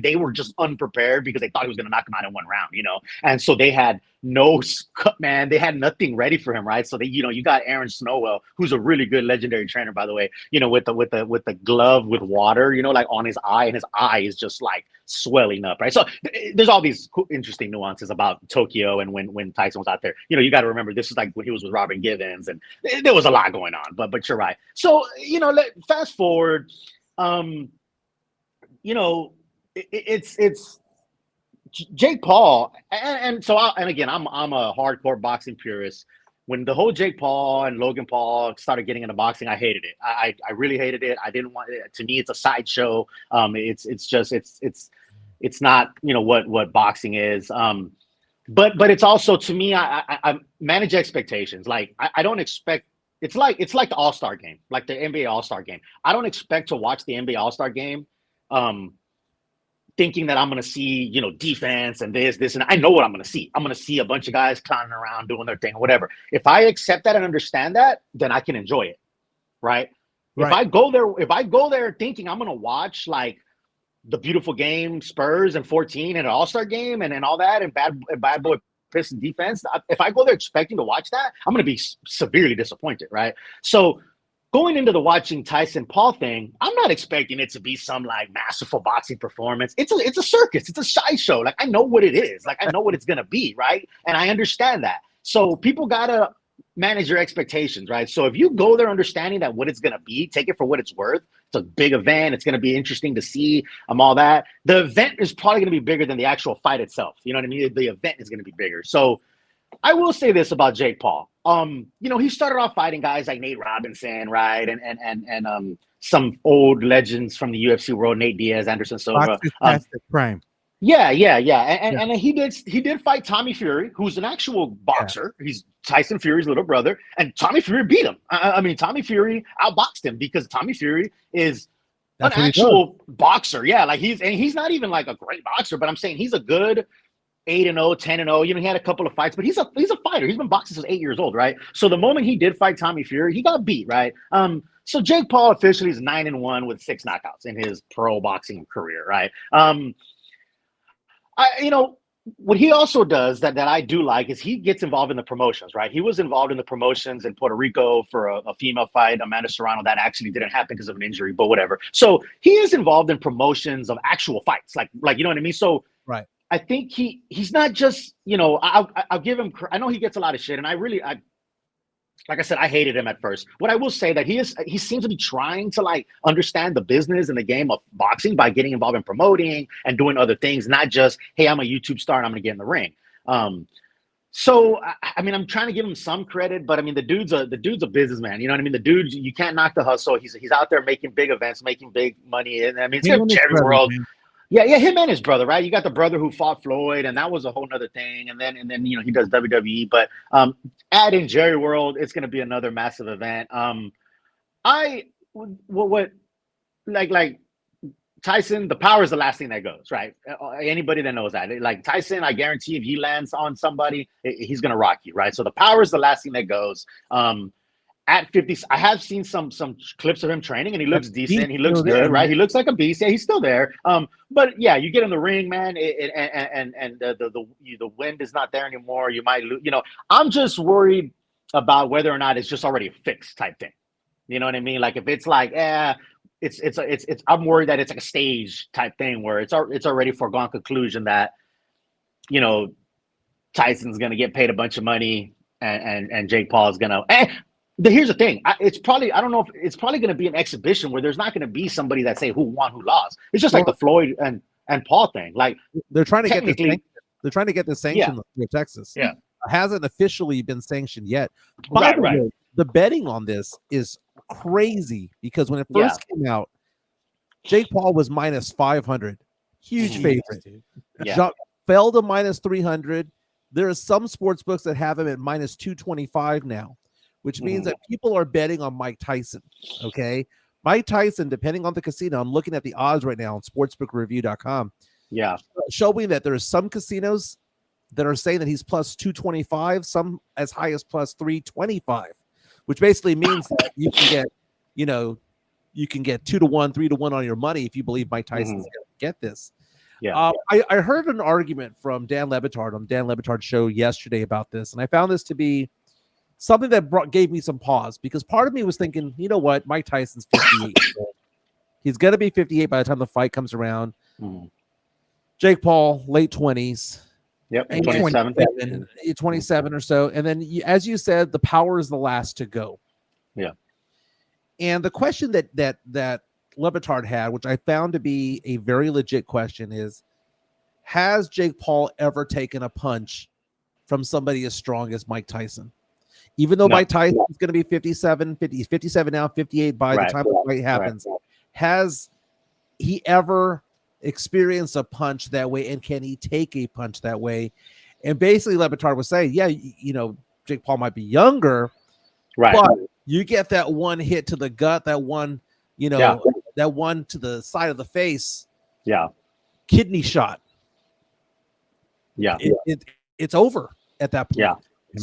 they were just unprepared because they thought he was going to knock him out in one round, And so they had they had nothing ready for him, right? So they, you got Aaron Snowell, who's a really good legendary trainer, by the way, with the glove with water, like on his eye, and his eye is just like swelling up, right? So there's all these cool, interesting nuances about Tokyo and when Tyson was out there. You got to remember, this is like when he was with Robin Givens, and there was a lot going on. But you're right. So fast forward, it's Jake Paul, and again, I'm a hardcore boxing purist. When the whole Jake Paul and Logan Paul started getting into boxing, I hated it. I really hated it. I didn't want it. To me, it's a sideshow. It's not what boxing is. But it's also, to me, I manage expectations. Like I don't expect. It's like the All-Star game, like the NBA All-Star game. I don't expect to watch the NBA All-Star game thinking that I'm going to see, defense and this, and I know what I'm going to see. I'm going to see a bunch of guys clowning around doing their thing or whatever. If I accept that and understand that, then I can enjoy it, right? If I go there thinking I'm going to watch like the beautiful game, Spurs and 14 and an All-Star game and all that, and bad boy Piston defense, if I go there expecting to watch that, I'm going to be severely disappointed, right? So going into the watching Tyson Paul thing, I'm not expecting it to be some like masterful boxing performance. It's a circus. It's a sideshow. Like I know what it is. Like I know what it's gonna be, right? And I understand that. So people gotta manage your expectations, right? So if you go there understanding that what it's gonna be, take it for what it's worth. It's a big event. It's gonna be interesting to see. All that. The event is probably gonna be bigger than the actual fight itself. You know what I mean? The event is gonna be bigger. So I will say this about Jake Paul. He started off fighting guys like Nate Robinson, right? And some old legends from the UFC world, Nate Diaz, Anderson Silva. Prime. Yeah. And he did fight Tommy Fury, who's an actual boxer. Yeah. He's Tyson Fury's little brother, and Tommy Fury beat him. I mean, Tommy Fury outboxed him because Tommy Fury is an actual boxer. Yeah, like he's not even like a great boxer, but I'm saying he's a good 8-0, 10-0. He had a couple of fights, but he's a fighter. He's been boxing since 8 years old, right? So the moment he did fight Tommy Fury, he got beat, right? So Jake Paul officially is 9-1 with 6 knockouts in his pro boxing career, right? What he also does that I do like is he gets involved in the promotions, right? He was involved in the promotions in Puerto Rico for a female fight, Amanda Serrano. That actually didn't happen because of an injury, but whatever. So he is involved in promotions of actual fights, like you know what I mean? So right. I think he's not just, I'll give him, I know he gets a lot of shit, and like I said, I hated him at first. What I will say that he seems to be trying to like understand the business and the game of boxing by getting involved in promoting and doing other things, not just, hey, I'm a YouTube star and I'm gonna get in the ring. So I mean, I'm trying to give him some credit, but I mean, the dude's a businessman. You know what I mean? The dude, you can't knock the hustle. He's out there making big events, making big money, and I mean, it's a Jerry World. Man. Yeah, him and his brother, right? You got the brother who fought Floyd, and that was a whole nother thing. And then he does WWE, but add in Jerry World, it's going to be another massive event. Like Tyson, the power is the last thing that goes, right? Anybody that knows that, like Tyson, I guarantee if he lands on somebody, he's going to rock you, right? So the power is the last thing that goes. At 50, I have seen some clips of him training, and he looks decent. He looks good, right? He looks like a beast. Yeah, he's still there. But yeah, you get in the ring, man, and the wind is not there anymore. You might lose. I'm just worried about whether or not it's just already a fixed type thing. You know what I mean? Like if it's like, it's I'm worried that it's like a stage type thing where it's already foregone conclusion that Tyson's gonna get paid a bunch of money and Jake Paul is gonna. Here's the thing. It's probably going to be an exhibition where there's not going to be somebody that say who won, who lost. It's just like the Floyd and Paul thing. Like they're trying to get this sanction through Texas. Yeah, it hasn't officially been sanctioned yet. By the way, the betting on this is crazy because when it first came out, Jake Paul was minus 500, huge favorite. Fell to minus 300. There are some sports books that have him at minus 225 now. Which means that people are betting on Mike Tyson, okay? Mike Tyson, depending on the casino, I'm looking at the odds right now on sportsbookreview.com. Yeah. Showing that there are some casinos that are saying that he's plus 225, some as high as plus 325, which basically means that you can get 2-1, 3-1 on your money if you believe Mike Tyson's going to get this. Yeah. I heard an argument from Dan Le Batard on Dan Le Batard's show yesterday about this, and I found this to be something that gave me some pause because part of me was thinking, you know what, Mike Tyson's 58. He's going to be 58 by the time the fight comes around. Jake Paul, late 20s. Yep, 27 or so. And then, as you said, the power is the last to go. Yeah. And the question that Le Batard had, which I found to be a very legit question, is, has Jake Paul ever taken a punch from somebody as strong as Mike Tyson? Even though Mike Tyson is going to be 57 now, 58 by the time the fight happens. Has he ever experienced a punch that way, and can he take a punch that way? And basically, Le Batard was saying, Jake Paul might be younger, but you get that one hit to the gut, that one, that one to the side of the face, kidney shot. Yeah, it's over at that point. Yeah.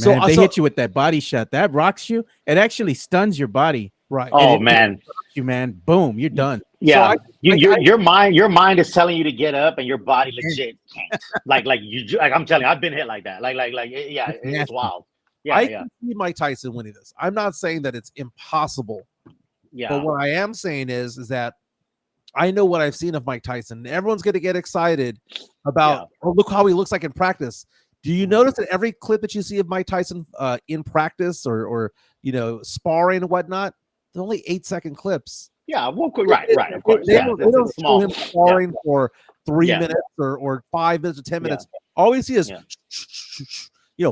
Man, if they hit you with that body shot, that rocks you. It actually stuns your body. Right. Oh man, you man, boom, you're done. Yeah. So your mind is telling you to get up, and your body legit can't. like I'm telling you, I've been hit like that. It's wild. Yeah. I can see Mike Tyson winning this. I'm not saying that it's impossible Yeah. But what I am saying is that I know what I've seen of Mike Tyson. Everyone's going to get excited about, oh, look how he looks like in practice. Do you notice that every clip that you see of Mike Tyson in practice or sparring and whatnot, they're only 8-second clips. Yeah, well, right, of course. They don't show him sparring for 3 minutes or 5 minutes or 10 minutes. All we see is,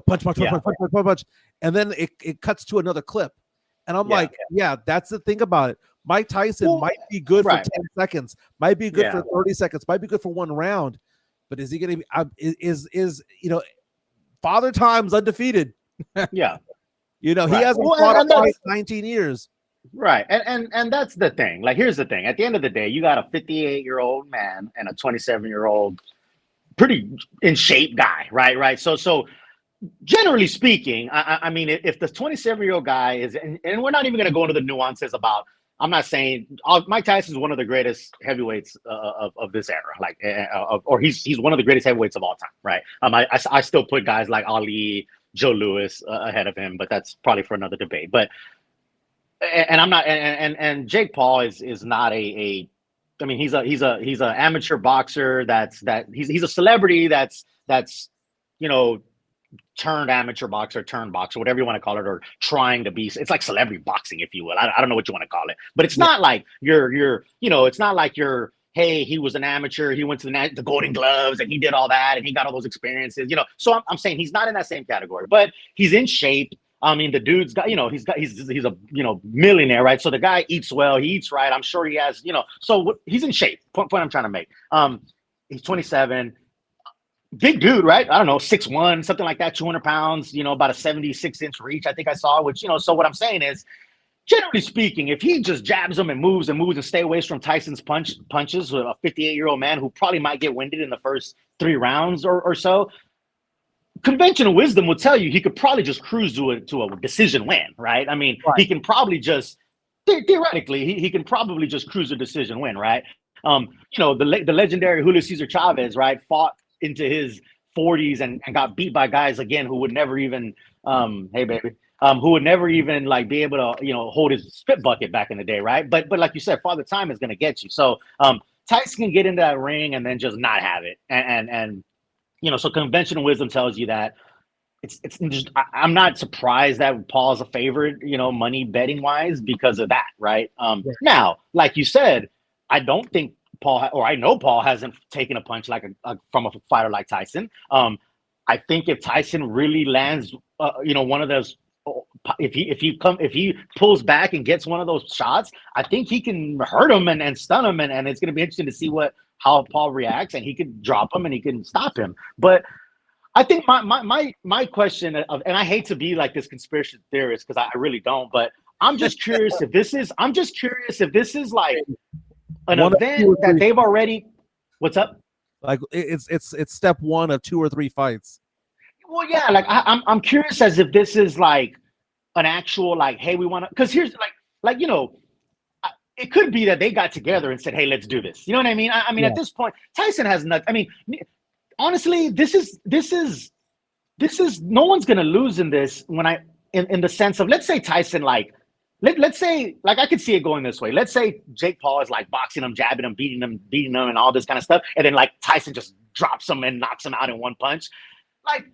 punch, and then it cuts to another clip. And I'm like, that's the thing about it. Mike Tyson might be good for 10 seconds, might be good for 30 seconds, might be good for one round, but is he going to be? Father Time's undefeated. Yeah, he hasn't fought a fight in 19 years. Right, and that's the thing. Like, here's the thing: at the end of the day, you got a 58-year-old man and a 27-year-old, pretty in shape guy, right? So. Generally speaking, I mean, if the 27-year-old guy is, and we're not even going to go into the nuances about, I'm not saying Mike Tyson is one of the greatest heavyweights of this era, or he's one of the greatest heavyweights of all time, right? I still put guys like Ali, Joe Louis ahead of him, but that's probably for another debate. But and I'm not, and Jake Paul is not I mean, he's an amateur boxer he's a celebrity that's turned amateur boxer, turned boxer, whatever you want to call it, or trying to be. It's like celebrity boxing, if you will. I don't know what you want to call it, but it's not like it's not like hey, he was an amateur, he went to the Golden Gloves and he did all that and he got all those experiences, So I'm saying he's not in that same category, but he's in shape. I mean, the dude's got, he's a millionaire, right? So the guy eats well, he eats right. I'm sure he has, so he's in shape. Point I'm trying to make. He's 27. Big dude, right? I don't know, 6'1", something like that, 200 pounds, about a 76-inch reach, I think I saw, which, so what I'm saying is, generally speaking, if he just jabs them and moves and stay away from Tyson's punches with a 58-year-old man who probably might get winded in the first 3 rounds or so, conventional wisdom would tell you he could probably just cruise to a decision win, right? I mean, He can probably just, theoretically, he can probably just cruise a decision win, right? The legendary Julio Cesar Chavez, right, fought into his 40s and got beat by guys again who would never even who would never even like be able to hold his spit bucket back in the day, right? But like you said, Father Time is going to get you. So Tyson can get into that ring and then just not have it, and so conventional wisdom tells you that it's just, I'm not surprised that Paul's a favorite, money betting wise because of that, right? Now, like you said, I don't think I know Paul hasn't taken a punch like from a fighter like Tyson. I think if Tyson really lands, one of those, if he pulls back and gets one of those shots, I think he can hurt him and stun him, and it's going to be interesting to see how Paul reacts, and he could drop him and he can stop him. But I think my question and I hate to be like this conspiracy theorist because I really don't, but I'm just curious if this is like an event that they've already. What's up? Like it's step 1 of 2 or 3 fights. Well, yeah, like I'm curious as if this is like an actual like, hey, we want to, because here's like it could be that they got together and said, hey, let's do this. You know what I mean? I mean, at this point, Tyson has nothing. I mean, honestly, this is no one's gonna lose in this in the sense of, let's say Tyson let's say, like, I could see it going this way. Let's say Jake Paul is like boxing him, jabbing him, beating him, and all this kind of stuff. And then like Tyson just drops him and knocks him out in one punch. Like,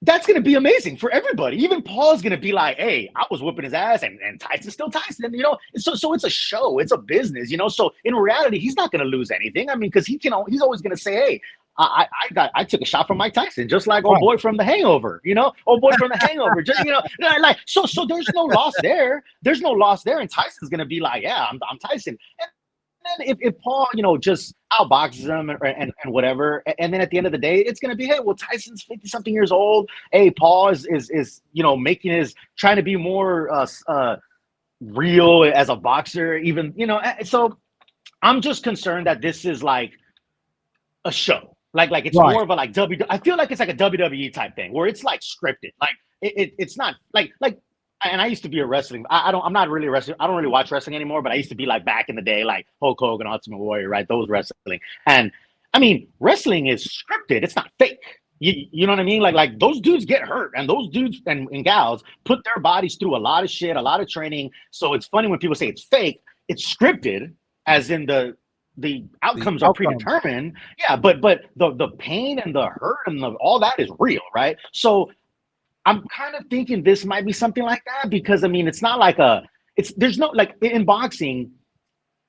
that's going to be amazing for everybody. Even Paul's going to be like, hey, I was whooping his ass and Tyson's still Tyson. So it's a show. It's a business, So in reality, he's not going to lose anything. I mean, because he's always going to say, hey, I took a shot from Mike Tyson, just like old boy from The Hangover, old boy from The Hangover, just, like, so there's no loss there. There's no loss there. And Tyson's going to be like, yeah, I'm Tyson. And then if Paul, just outboxes him and whatever, and then at the end of the day, it's going to be, hey, well, Tyson's 50-something years old. Hey, Paul is trying to be more real as a boxer, even, so I'm just concerned that this is like a show. Like it's more of a I feel like it's like a WWE type thing where it's like scripted. Like it's not like and I used to be a wrestling. I'm not really wrestling. I don't really watch wrestling anymore, but I used to be like back in the day, like Hulk Hogan, Ultimate Warrior, right? Those wrestling. And I mean, wrestling is scripted. It's not fake. You know what I mean? Like those dudes get hurt, and those dudes and gals put their bodies through a lot of shit, a lot of training. So it's funny when people say it's fake. it's scripted, as in the outcomes are predetermined. Yeah, but the pain and the hurt and all that is real, right? So I'm kind of thinking this might be something like that, because I mean, it's not like there's no, like in boxing,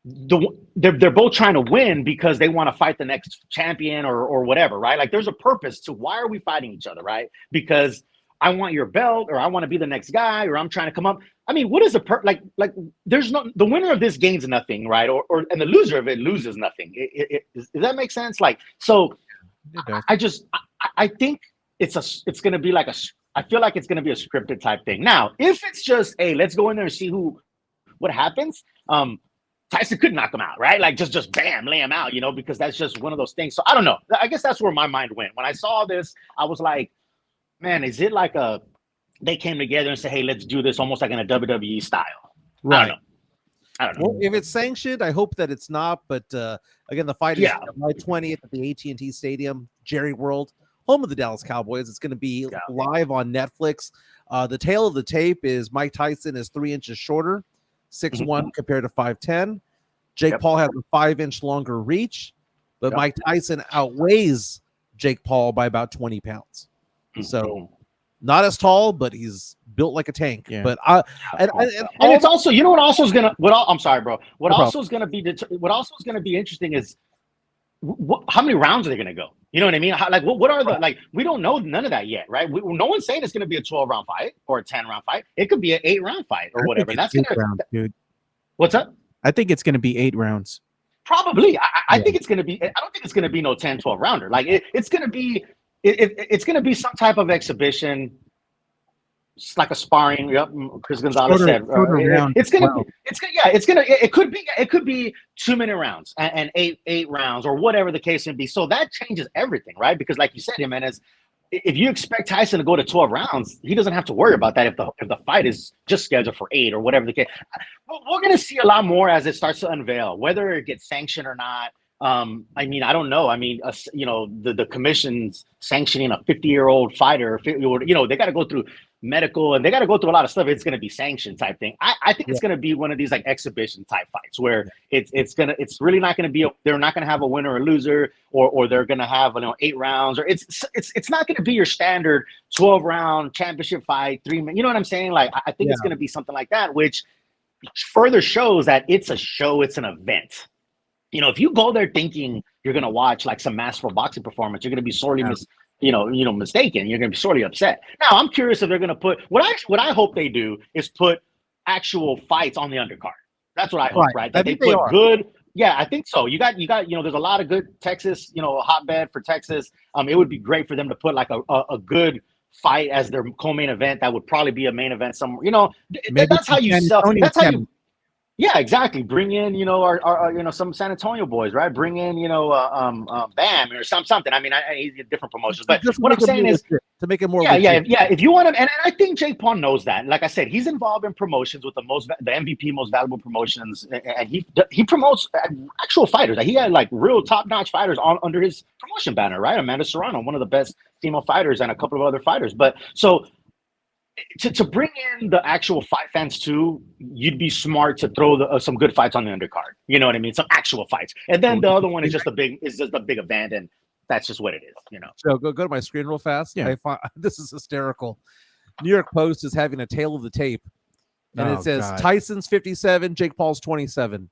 they're both trying to win because they want to fight the next champion or whatever, right? Like there's a purpose to why are we fighting each other, right? Because I want your belt, or I want to be the next guy, or I'm trying to come up. I mean, what is the like there's no, the winner of this gains nothing, right? Or and the loser of it loses nothing. Does that make sense? Like, so I think it's going to be like I feel like it's going to be a scripted type thing. Now, if it's just, hey, let's go in there and see what happens. Tyson could knock him out, right? Like just bam, lay him out, because that's just one of those things. So I don't know. I guess that's where my mind went. When I saw this, I was like, man, is it like they came together and said, hey, let's do this almost like in a WWE style? Right. I don't know. Well, if it's sanctioned, I hope that it's not. But again, the fight is July 20th at the AT&T Stadium, Jerry World, home of the Dallas Cowboys. It's going to be live on Netflix. The tale of the tape is Mike Tyson is 3 inches shorter, 6'1" compared to 5'10". Jake Paul has a 5-inch longer reach, but Mike Tyson outweighs Jake Paul by about 20 pounds. So not as tall, but he's built like a tank. Yeah. But and it's also, what also is gonna I'm sorry, bro. What also is gonna be interesting is how many rounds are they gonna go? You know what I mean? What are the, like, we don't know none of that yet, right? No one's saying it's gonna be a 12-round fight or a 10-round fight. It could be an 8-round fight or whatever. And that's rounds, dude. What's up? I think it's gonna be 8 rounds. Probably. I think it's gonna be. I don't think it's gonna be no 10, 12 rounder. Like it's gonna be. It's going to be some type of exhibition. It's like a sparring. Yep, Chris Gonzalez said. It could be 2-minute rounds and eight rounds or whatever the case may be. So that changes everything, right? Because like you said, Jimenez, if you expect Tyson to go to 12 rounds, he doesn't have to worry about that if the fight is just scheduled for 8 or whatever the case. We're going to see a lot more as it starts to unveil, whether it gets sanctioned or not. I mean, I don't know. I mean, the commission's sanctioning a 50-year-old fighter, they got to go through medical and they got to go through a lot of stuff. It's going to be sanctioned type thing. I think it's going to be one of these like exhibition type fights where it's really not going to be, they're not going to have a winner or loser, or they're going to have, 8 rounds, or it's not going to be your standard 12-round championship fight, 3 minutes. You know what I'm saying? Like, I think it's going to be something like that, which further shows that it's a show, it's an event. If you go there thinking you're going to watch like some masterful boxing performance, you're going to be sorely mistaken. You're going to be sorely upset. Now, I'm curious if they're going to put what I hope they do is put actual fights on the undercard. That's what I hope, right? That they put good. Yeah, I think so. You got. There's a lot of good Texas. A hotbed for Texas. It would be great for them to put like a good fight as their co-main event. That would probably be a main event somewhere. That's how you sell. That's how you. Yeah, exactly. Bring in, our some San Antonio boys, right? Bring in, Bam or something. I mean, he's different promotions, but what I'm saying is to make it more. Yeah. If you want him, and I think Jake Paul knows that. Like I said, he's involved in promotions with the MVP, most valuable promotions, and he promotes actual fighters. He had like real top-notch fighters under his promotion banner, right? Amanda Serrano, one of the best female fighters, and a couple of other fighters. But so. To bring in the actual fight fans too, you'd be smart to throw some good fights on the undercard. You know what I mean? Some actual fights, and then the other one is just a big event, and that's just what it is. So go to my screen real fast. Yeah, this is hysterical. New York Post is having a tale of the tape, and it says Tyson's 57, Jake Paul's 27.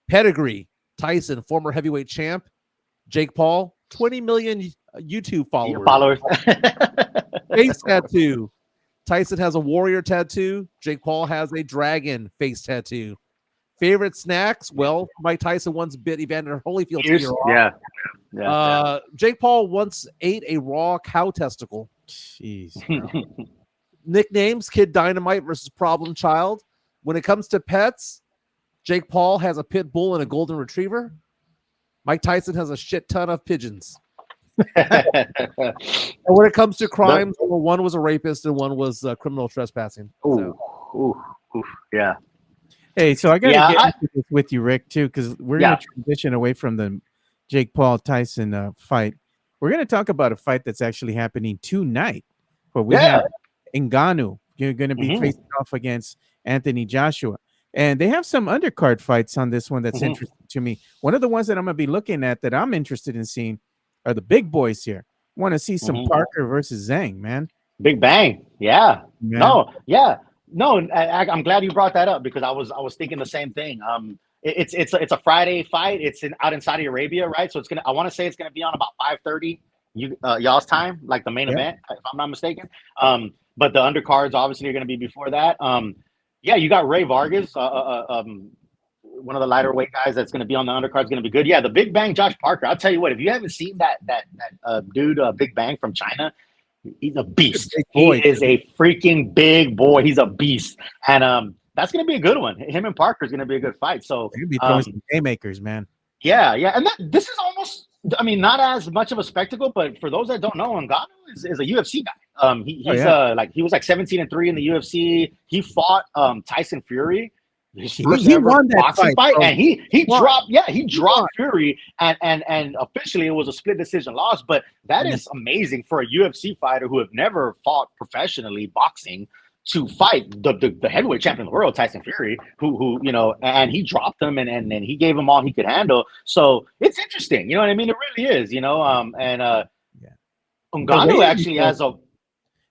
Pedigree: Tyson, former heavyweight champ. Jake Paul, 20 million YouTube followers. Face tattoo. Tyson has a warrior tattoo. Jake Paul has a dragon face tattoo. Favorite snacks? Well, Mike Tyson once bit Evander Holyfield's ear off. Jake Paul once ate a raw cow testicle. Jeez. Nicknames: Kid Dynamite versus Problem Child. When it comes to pets, Jake Paul has a pit bull and a golden retriever. Mike Tyson has a shit ton of pigeons. And when it comes to crimes, one was a rapist and one was criminal trespassing. Yeah. Hey, so I got to get into this with you, Rick, too, because we're going to transition away from the Jake Paul Tyson fight. We're going to talk about a fight that's actually happening tonight, where we have Ngannou. You're going to be facing off against Anthony Joshua. And they have some undercard fights on this one that's Mhm. interesting to me. One of the ones that I'm going to be looking at that I'm interested in seeing are the big boys here. Want to see some Mhm. Parker versus Zhang, man. Big Bang. Yeah. Man. No. Yeah. No. I'm glad you brought that up because I was thinking the same thing. It's a Friday fight. It's out in Saudi Arabia, right? So I want to say it's gonna be on about 5:30 y'all's time, like the main event, if I'm not mistaken. But the undercards obviously are gonna be before that. Yeah, you got Ray Vargas, one of the lighter weight guys that's going to be on the undercard is going to be good. Yeah, the Big Bang, Josh Parker. I'll tell you what, if you haven't seen that dude, Big Bang from China, he's a beast. He is a freaking big boy. He's a beast, and that's going to be a good one. Him and Parker is going to be a good fight. So they're going to be throwing some haymakers, man. Yeah, and this is almost. I mean, not as much of a spectacle, but for those that don't know, Ngannou is a UFC guy. He was like 17-3 in the UFC. He fought Tyson Fury. He won that boxing fight, and he dropped Fury, and officially it was a split decision loss. But that is amazing for a UFC fighter who have never fought professionally boxing to fight the heavyweight champion of the world, Tyson Fury, who and he dropped him and he gave him all he could handle. So it's interesting, you know what I mean? It really is, Ngannou actually has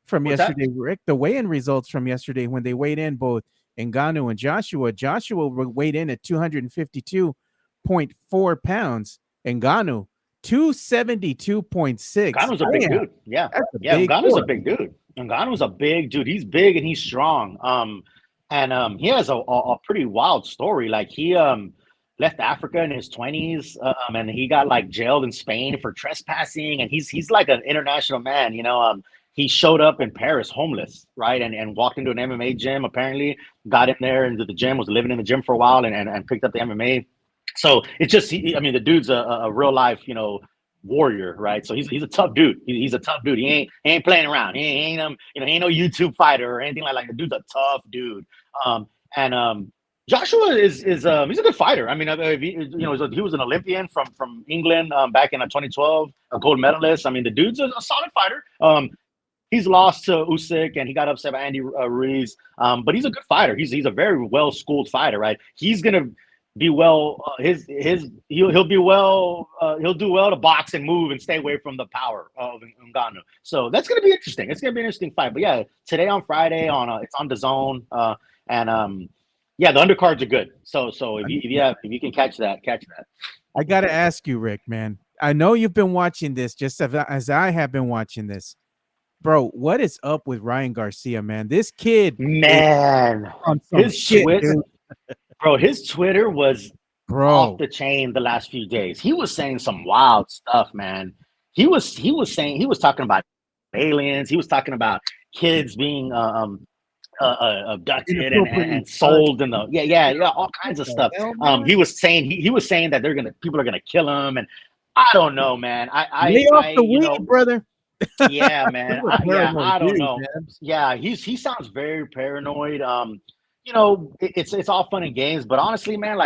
from yesterday, Rick. The weigh-in results from yesterday when they weighed in both Ngannou and Joshua. Joshua weighed in at 252.4 pounds. Ngannou 272.6. Ngannou's a big dude. Yeah. Ngannou's a big dude. Ngannou's a big dude. He's big and he's strong. He has a pretty wild story. Like he left Africa in his 20s, and he got like jailed in Spain for trespassing. And he's like an international man. He showed up in Paris homeless, right? And walked into an MMA gym, apparently, got in there into the gym, was living in the gym for a while and picked up the MMA. So it's just, the dude's a real life, warrior, right? So he's a tough dude. He's a tough dude. He ain't playing around. He ain't no YouTube fighter or anything like that. The dude's a tough dude. Joshua is he's a good fighter. I mean, he was an Olympian from England back in 2012, a gold medalist. I mean, the dude's a solid fighter. He's lost to Usyk and he got upset by Andy Ruiz. But he's a good fighter. He's a very well schooled fighter, right? He's gonna be well. He'll do well to box and move and stay away from the power of Ngannou. So that's gonna be interesting. It's gonna be an interesting fight. But yeah, today on Friday it's on DAZN. The undercards are good. So if you can catch that. I gotta ask you, Rick, man. I know you've been watching this just as I have been watching this. Bro, what is up with Ryan Garcia, man? This kid, man, his Twitter was off the chain the last few days. He was saying some wild stuff, man. He was talking about aliens. He was talking about kids being abducted and sold in the all kinds of stuff. He was saying that people are gonna kill him, and I don't know, man. Lay off the weed, brother. Yeah, man. I don't know. Man. Yeah, he sounds very paranoid. It's all fun and games, but honestly, man,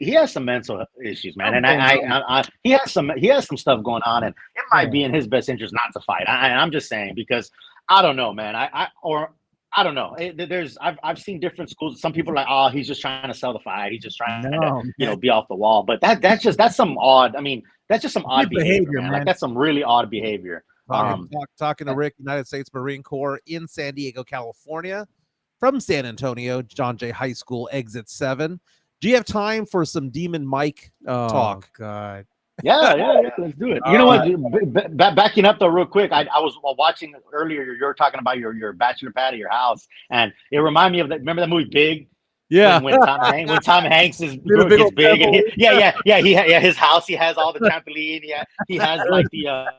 he has some mental issues, man, and he has some stuff going on, and it might be in his best interest not to fight. I'm just saying because I don't know, man. I don't know. I've seen different schools. Some people are like, oh, he's just trying to sell the fight. He's just trying to be off the wall. But that's some odd. I mean, that's just some odd behavior, man. Like that's some really odd behavior. Talking to Rick, United States Marine Corps in San Diego, California, from San Antonio, John Jay High School, exit 7. Do you have time for some Demon Mike talk? God. Yeah, let's do it. You know what? Backing up though, real quick, I was watching earlier. You were talking about your bachelor pad at your house, and it reminded me of that. Remember that movie Big? Yeah. When Tom Hanks is big, and his house. He has all the trampoline. Yeah, he has like the.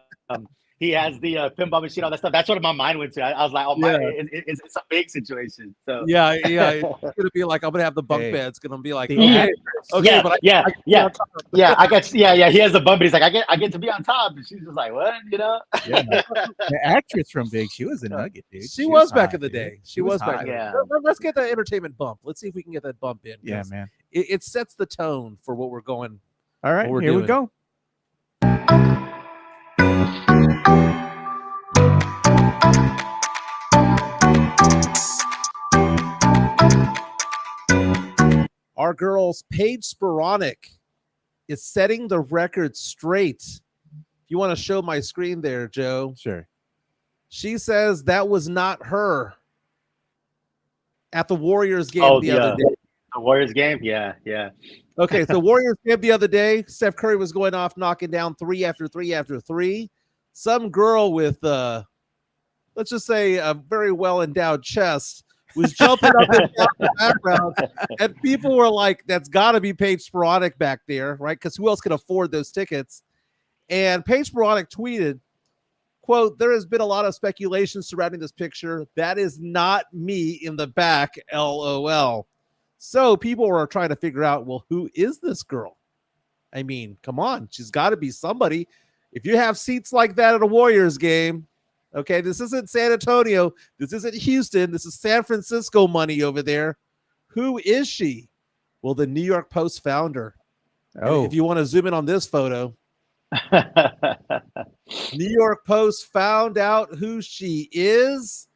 He has the pinball machine, all that stuff. That's what my mind went to. I was like, it's a big situation. So yeah. It's gonna be like I'm gonna have the bunk bed. It's gonna be like He has the bunk bed. He's like, I get to be on top, and she's just like, what, Yeah. The actress from Big, she was a nugget, dude. She was back in the day. She was back. In yeah. the day. Let's get that entertainment bump. Let's see if we can get that bump in. Yeah, man. It sets the tone for what we're going. All right, here we go. our girls, Paige Sporonic, is setting the record straight. If you want to show my screen there, Joe. Sure. She says that was not her at the Warriors game the other day. The Warriors game? Yeah. Okay, so Warriors game the other day, Steph Curry was going off, knocking down 3 after 3 after 3. Some girl with, let's just say, a very well-endowed chest was jumping up and down the background, and people were like, that's got to be Paige Sporonic back there, right? Because who else can afford those tickets? And Paige Sporonic tweeted, quote, there has been a lot of speculation surrounding this picture. That is not me in the back, LOL. So people are trying to figure out, well, who is this girl? I mean, come on. She's got to be somebody. If you have seats like that at a Warriors game, okay, this isn't San Antonio. This isn't Houston. This is San Francisco money over there. Who is she? Well, the New York Post found her. Oh, And if you want to zoom in on this photo, New York Post found out who she is.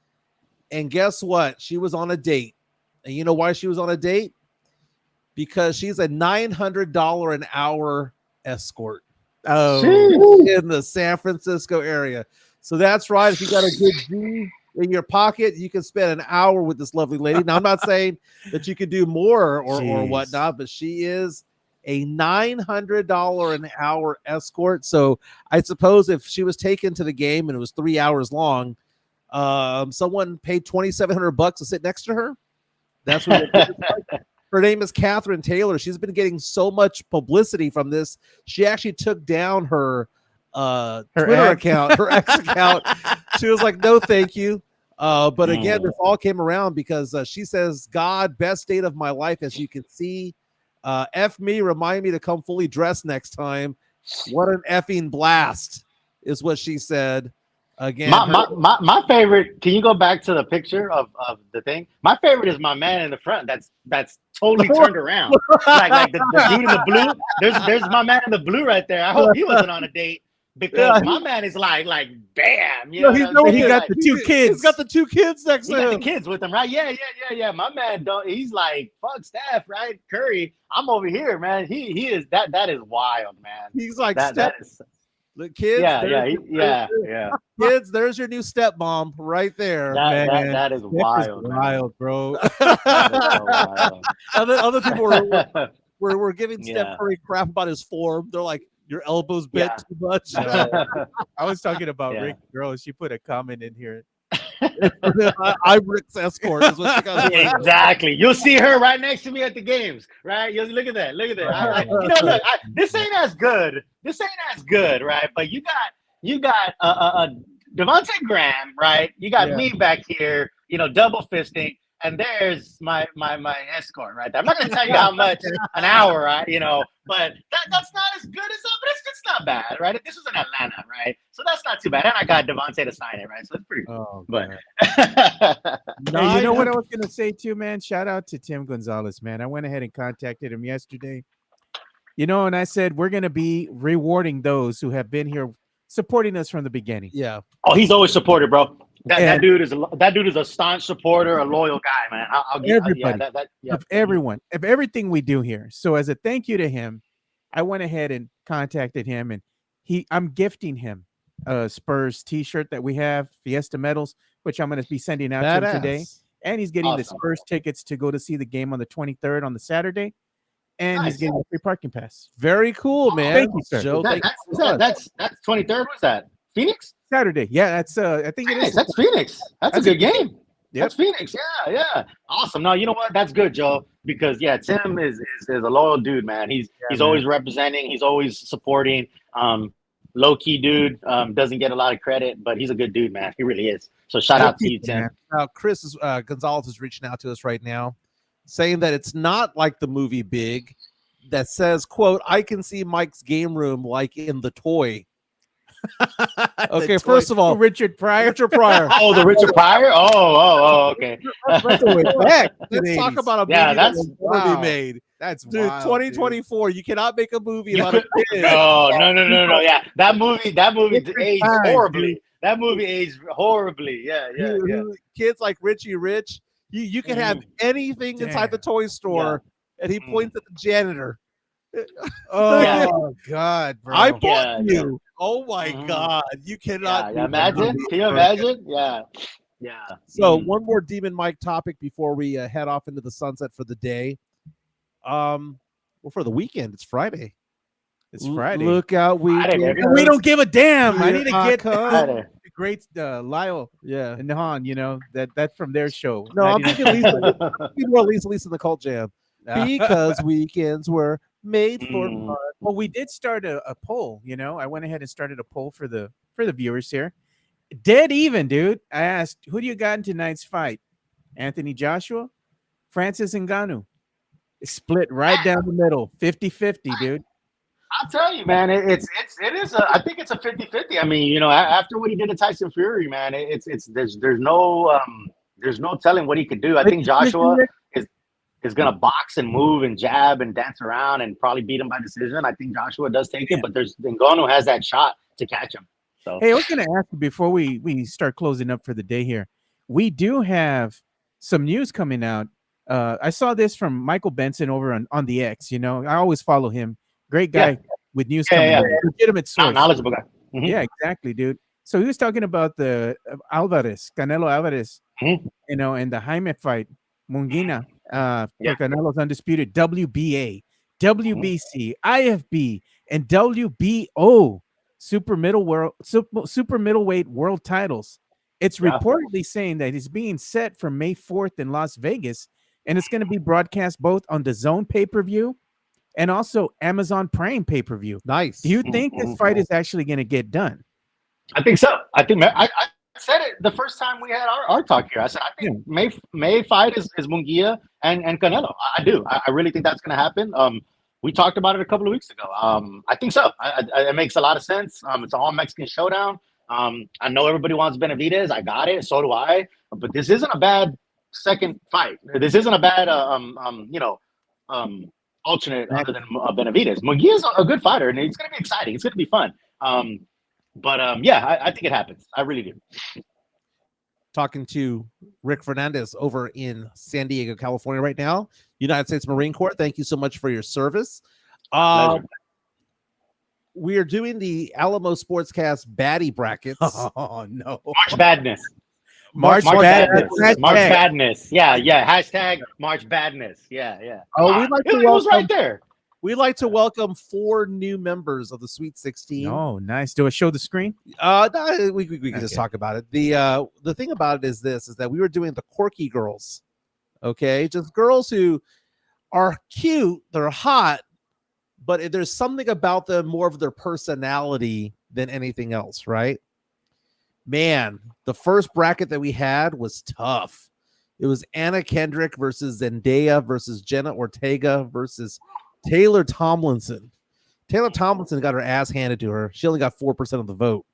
And guess what? She was on a date. And you know why she was on a date? Because she's a $900 an hour escort. oh, In the San Francisco area. So that's right. If you got a good G in your pocket, you can spend an hour with this lovely lady. Now, I'm not saying that you could do more or whatnot, but she is a $900 an hour escort. So I suppose if she was taken to the game and it was 3 hours long, someone paid $2,700 to sit next to her. That's what it is like. Her name is Catherine Taylor. She's been getting so much publicity from this. She actually took down her Twitter account, her ex account. She was like, no, thank you. But again, this all came around because she says, God, best date of my life, as you can see. F me, remind me to come fully dressed next time. What an effing blast is what she said. Again, my favorite. Can you go back to the picture of the thing? My favorite is my man in the front. That's totally turned around. like the dude in the blue. There's my man in the blue right there. I hope he wasn't on a date because my man is like bam. You know, he got the two kids. He's got the two kids next to him. He got the kids with him, right? Yeah. My man he's like, fuck Steph, right? Curry. I'm over here, man. He is that is wild, man. He's like that is. The kids, yeah. Kids, there's your new stepmom right there. That is wild, bro. That is so wild. Other people were giving Steph Curry crap about his form. They're like, your elbows bent too much. I was talking about Rick's girl. She put a comment in here. I'm Rick's escort. Is what she got. Exactly. You'll see her right next to me at the games, right? You'll look at that. Look at that. Look. This ain't as good. Right? But you got Devontae Graham, right? You got me back here, double fisting, and there's my escort right there. I'm not gonna tell you how much an hour, right? But that's not as good as but it's not bad, right? This was in Atlanta, right? So that's not too bad. And I got Devontae to sign it, right? So it's pretty cool. But hey, you know what I was gonna say too, man? Shout out to Tim Gonzalez, man. I went ahead and contacted him yesterday. And I said we're gonna be rewarding those who have been here supporting us from the beginning. Yeah. Oh, he's always supported, bro. That dude is a staunch supporter, a loyal guy, man. I'll give everybody, of everyone, of everything we do here. So as a thank you to him, I went ahead and contacted him, and I'm gifting him a Spurs T-shirt that we have, Fiesta Medals, which I'm going to be sending out to him today. And he's getting the Spurs tickets to go to see the game on the 23rd on the Saturday. And he's getting a free parking pass. Very cool, man. Thank you, sir. Joe, that's 23rd. What's that? Phoenix? Saturday. Yeah, that's I think it is. That's Phoenix. That's a good game. Yep. That's Phoenix. Yeah. Awesome. No, you know what? That's good, Joe. Because Tim is a loyal dude, man. He's always representing. He's always supporting. Low key dude. Doesn't get a lot of credit, but he's a good dude, man. He really is. So shout out to you, Tim. Now, Chris Gonzalez is reaching out to us right now, saying that it's not like the movie Big, that says, "quote I can see Mike's game room like in The Toy." Okay, first of all, Richard Pryor. Oh, the Richard Pryor. Oh, okay. Let's talk about a movie that's wow. be made. That's dude. Wild, 2024. Dude. You cannot make a movie about a kid. No. Yeah, that movie aged horribly. That movie aged horribly. Yeah. Kids like Richie Rich. You can have anything inside the toy store, and he points at the janitor. Oh God, bro. I bought Yeah, you. Oh my God, you cannot. Imagine. Can you imagine? Yeah. So one more Demon Mike topic before we head off into the sunset for the day. Well, for the weekend, it's Friday. It's Friday. Look out, weekend. baby. We don't give a damn. I need to get Friday. the great Lyle Yeah. and Han. You know that's from their show. No, I'm 99. thinking Lisa in the Cult Jam because weekends were made for fun. Well, we did start a poll. You know, I went ahead and started a poll for the viewers here. Dead even, dude. I asked, who do you got in tonight's fight? Anthony Joshua, Francis Ngannou. Split right down the middle, 50-50, dude. I'll tell you, man, it is I think it's a 50-50. I mean, you know, after what he did to Tyson Fury, man, there's no telling what he could do. I think Joshua is gonna box and move and jab and dance around and probably beat him by decision. I think Joshua does take it, but Ngannou has that shot to catch him. So hey, I was gonna ask you before we start closing up for the day here. We do have some news coming out. I saw this from Michael Benson over on the X. You know, I always follow him. Great guy with news coming out. Legitimate source. Knowledgeable guy. Mm-hmm. Yeah, exactly, dude. So he was talking about the Canelo Alvarez, you know, and the Jaime fight, Mungina, for Canelo's undisputed WBA, WBC, IFB, and WBO super middleweight world titles. It's reportedly saying that it's being set for May 4th in Las Vegas, and it's going to be broadcast both on the Zone pay-per-view and also Amazon Prime pay-per-view. Nice. Do you think this fight is actually going to get done? I think so. I think I said it the first time we had our talk here. I said I think May fight is Munguia and Canelo. I do. I really think that's going to happen. We talked about it a couple of weeks ago. I think so. It makes a lot of sense. It's an all Mexican showdown. I know everybody wants Benavidez. I got it. So do I. But this isn't a bad second fight. This isn't a bad alternate other than Benavidez. Munguia's a good fighter, and it's going to be exciting. It's going to be fun. I think it happens. I really do. Talking to Rick Fernandez over in San Diego, California right now. United States Marine Corps, thank you so much for your service. We are doing the Alamo Sportscast baddie brackets. Oh, no. March Badness. March Badness. Yeah. Hashtag March Badness. Yeah. Oh, we'd like to it was right there. We'd like to welcome 4 new members of the Sweet 16. Oh, nice. Do I show the screen? No, we can just talk about it. The thing about it is that we were doing the quirky girls. Okay, just girls who are cute, they're hot, but there's something about them more of their personality than anything else, right? Man, the first bracket that we had was tough. It was Anna Kendrick versus Zendaya versus Jenna Ortega versus Taylor Tomlinson. Taylor Tomlinson got her ass handed to her. She only got 4% of the vote.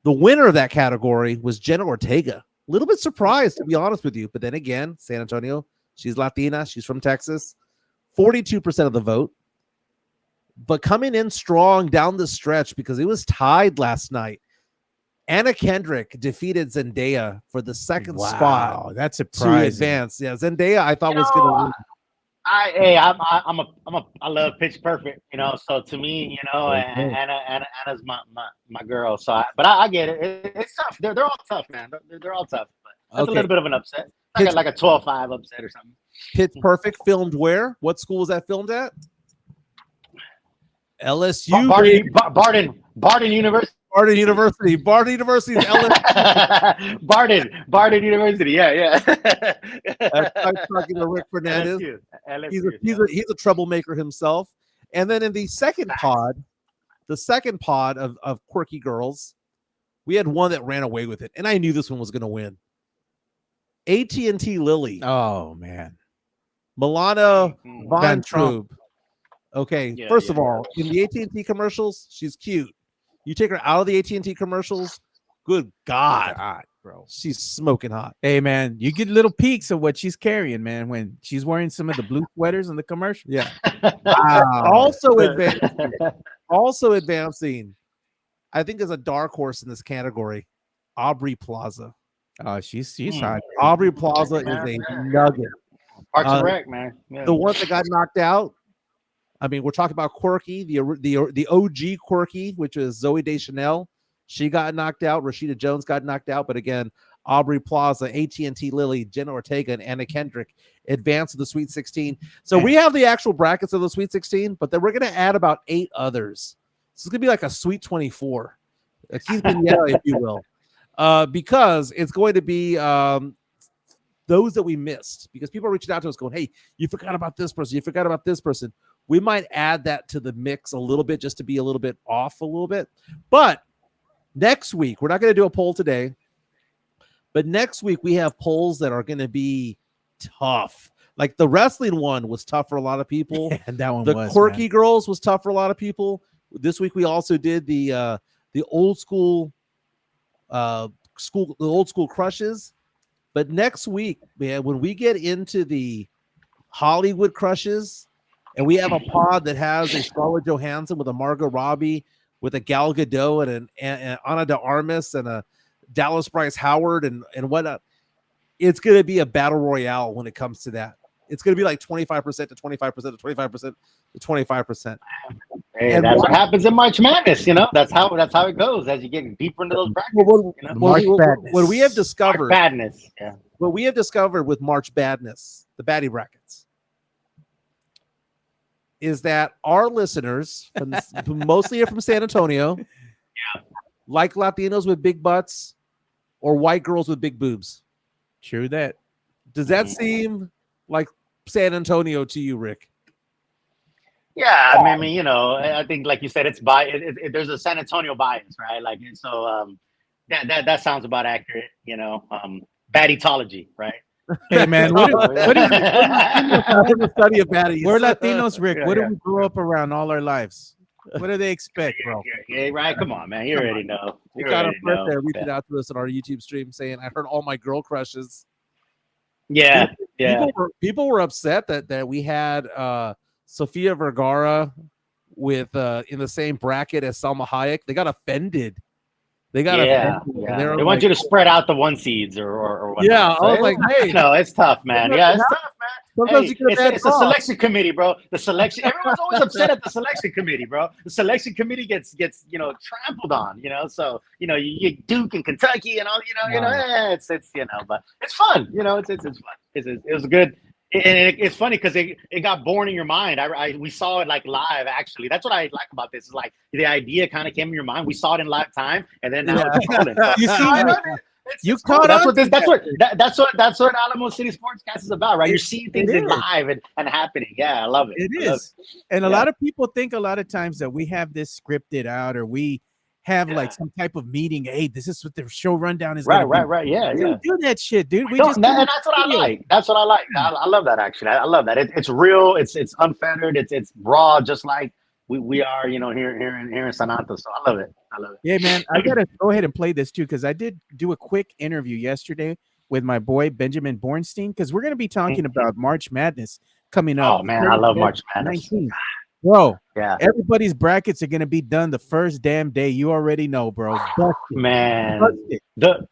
The winner of that category was Jenna Ortega. A little bit surprised, to be honest with you. But then again, San Antonio, she's Latina. She's from Texas. 42% of the vote. But coming in strong down the stretch because it was tied last night. Anna Kendrick defeated Zendaya for the second spot. That's surprising. To advance. Yeah, Zendaya I thought was going to win. I love Pitch Perfect, you know. So to me, you know, Anna's my girl. So, I get it. It's tough. They're all tough, man. They're all tough. But that's a little bit of an upset. I got like a 12-5 upset or something. Pitch Perfect filmed where? What school was that filmed at? LSU. Barden University. Barden University. Barden University is LSU. Barden University. Yeah. I'm talking to Rick Fernandez. LSU, he's a troublemaker himself. And then in the second pod of quirky girls, we had one that ran away with it, and I knew this one was going to win. AT&T Lily. Oh man, Milana Von Trub. Okay, first of all, in the AT&T commercials, she's cute. You take her out of the AT&T commercials, good God, bro, she's smoking hot. Hey, man, you get little peeks of what she's carrying, man, when she's wearing some of the blue sweaters in the commercial. Yeah. Also advancing, I think there's a dark horse in this category, Aubrey Plaza. Oh, she's hot. Aubrey Plaza is a nugget. Parks and Rec, man. Yeah. The one that got knocked out. I mean, we're talking about Quirky, the OG Quirky, which is Zoe Deschanel. She got knocked out. Rashida Jones got knocked out. But again, Aubrey Plaza, AT&T Lily, Jenna Ortega, and Anna Kendrick advanced to the Sweet 16. So we have the actual brackets of the Sweet 16, but then we're going to add about 8 others. So it's going to be like a Sweet 24, a Keith Vignetta, if you will, because it's going to be those that we missed, because people are reaching out to us going, hey, you forgot about this person. You forgot about this person. We might add that to the mix a little bit just to be a little bit off a little bit. But next week, we're not going to do a poll today, but next week we have polls that are going to be tough. Like the wrestling one was tough for a lot of people. And that one the was, Quirky man. Girls was tough for a lot of people. This week we also did the old school the old school crushes. But next week, man, when we get into the Hollywood crushes, and we have a pod that has a Scarlett Johansson with a Margot Robbie, with a Gal Gadot and an Ana de Armas and a Dallas Bryce Howard and whatnot, it's going to be a battle royale when it comes to that. It's going to be like 25% to 25% to 25% to 25%. Hey, And that's what happens in March Madness, you know. That's how it goes as you get deeper into those brackets. What we have discovered, March Madness, yeah. What we have discovered with March Madness, the baddie brackets, is that our listeners, who mostly are from San Antonio, like Latinos with big butts or white girls with big boobs. True that. Does that seem like San Antonio to you, Rick? Yeah, I mean, you know, I think like you said, it's there's a San Antonio bias, right? Like, so that sounds about accurate, you know. Baddietology, right? Hey man, what is the study of baddies? We're Latinos, Rick. Yeah, what yeah. do we grow up around all our lives? What do they expect, bro? Yeah, right. Come on, man. You already know. We You got a already friend know. there reaching out to us on our YouTube stream saying, "I heard all my girl crushes." Yeah, yeah. People were upset that we had Sofia Vergara with in the same bracket as Salma Hayek. They got offended. They want you to spread out the one seeds or whatnot. Yeah, I was like, hey, no, it's tough, man. Yeah, it's tough, man. Sometimes Hey, it's a selection committee, bro. The selection. Everyone's always upset at the selection committee, bro. The selection committee gets trampled on, you know. So you get Duke and Kentucky and all, it's but it's fun, it's fun. It was good. And it's funny because it got born in your mind. We saw it like live, actually. That's what I like about this. Is like the idea kind of came in your mind. We saw it in live time, and then now it's rolling. You caught up. That's what Alamo City Sportscast is about, right? You're seeing things in live and happening. Yeah, I love it. It is. And a lot of people think a lot of times that we have this scripted out, or we have like some type of meeting. Hey, this is what the show rundown is. Right. Yeah. We don't do that shit, dude. And that's what I like. That's what I like. I love that, actually. I love that. It's real. It's unfettered. It's raw, just like we are, here in San Antonio. So I love it. Yeah, man. I gotta go ahead and play this too, because I did do a quick interview yesterday with my boy Benjamin Bornstein, because we're gonna be talking about March Madness coming up. Oh man, I love March Madness. 19th. Bro, yeah. Everybody's brackets are gonna be done the first damn day. You already know, bro. Man, the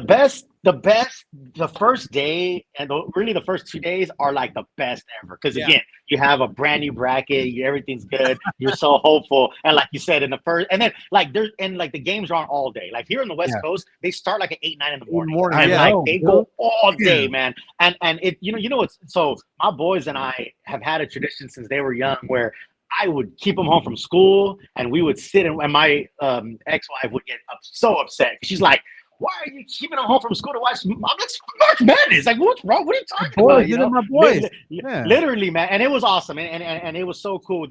best, the first day and really the first 2 days are like the best ever. Because again, you have a brand new bracket, everything's good, you're so hopeful, and like you said in the first, and then like the games are on all day. Like here in the West Coast, they start like at 8-9 in the morning. And they go all day, man. And it it's so my boys and I have had a tradition since they were young where I would keep them home from school, and we would sit and my ex-wife would get so upset. She's like, "Why are you keeping them home from school to watch March Madness? Like, what's wrong? What are you talking about?" My boys. Literally, man. And it was awesome. And it was so cool.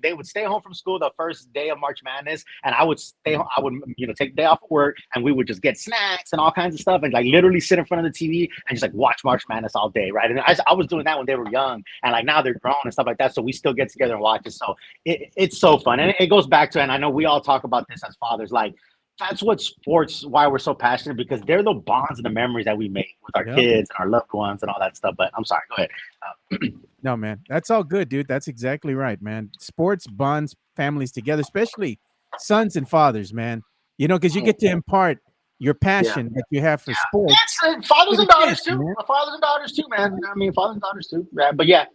They would stay home from school the first day of March Madness, and I would stay home. I would, take the day off of work, and we would just get snacks and all kinds of stuff, and like literally sit in front of the TV and just like watch March Madness all day, right? And I was doing that when they were young, and like now they're grown and stuff like that. So we still get together and watch it. So it's so fun. And it goes back to, and I know we all talk about this as fathers, like, that's what sports, why we're so passionate, because they're the bonds and the memories that we make with our kids and our loved ones and all that stuff. But I'm sorry, go ahead. No, man, that's all good, dude. That's exactly right, man. Sports bonds families together, especially sons and fathers, man. Because you get to impart your passion that you have for sports. It's fathers and daughters too. Man. Fathers and daughters too, man. I mean, fathers and daughters too. Yeah, but yeah,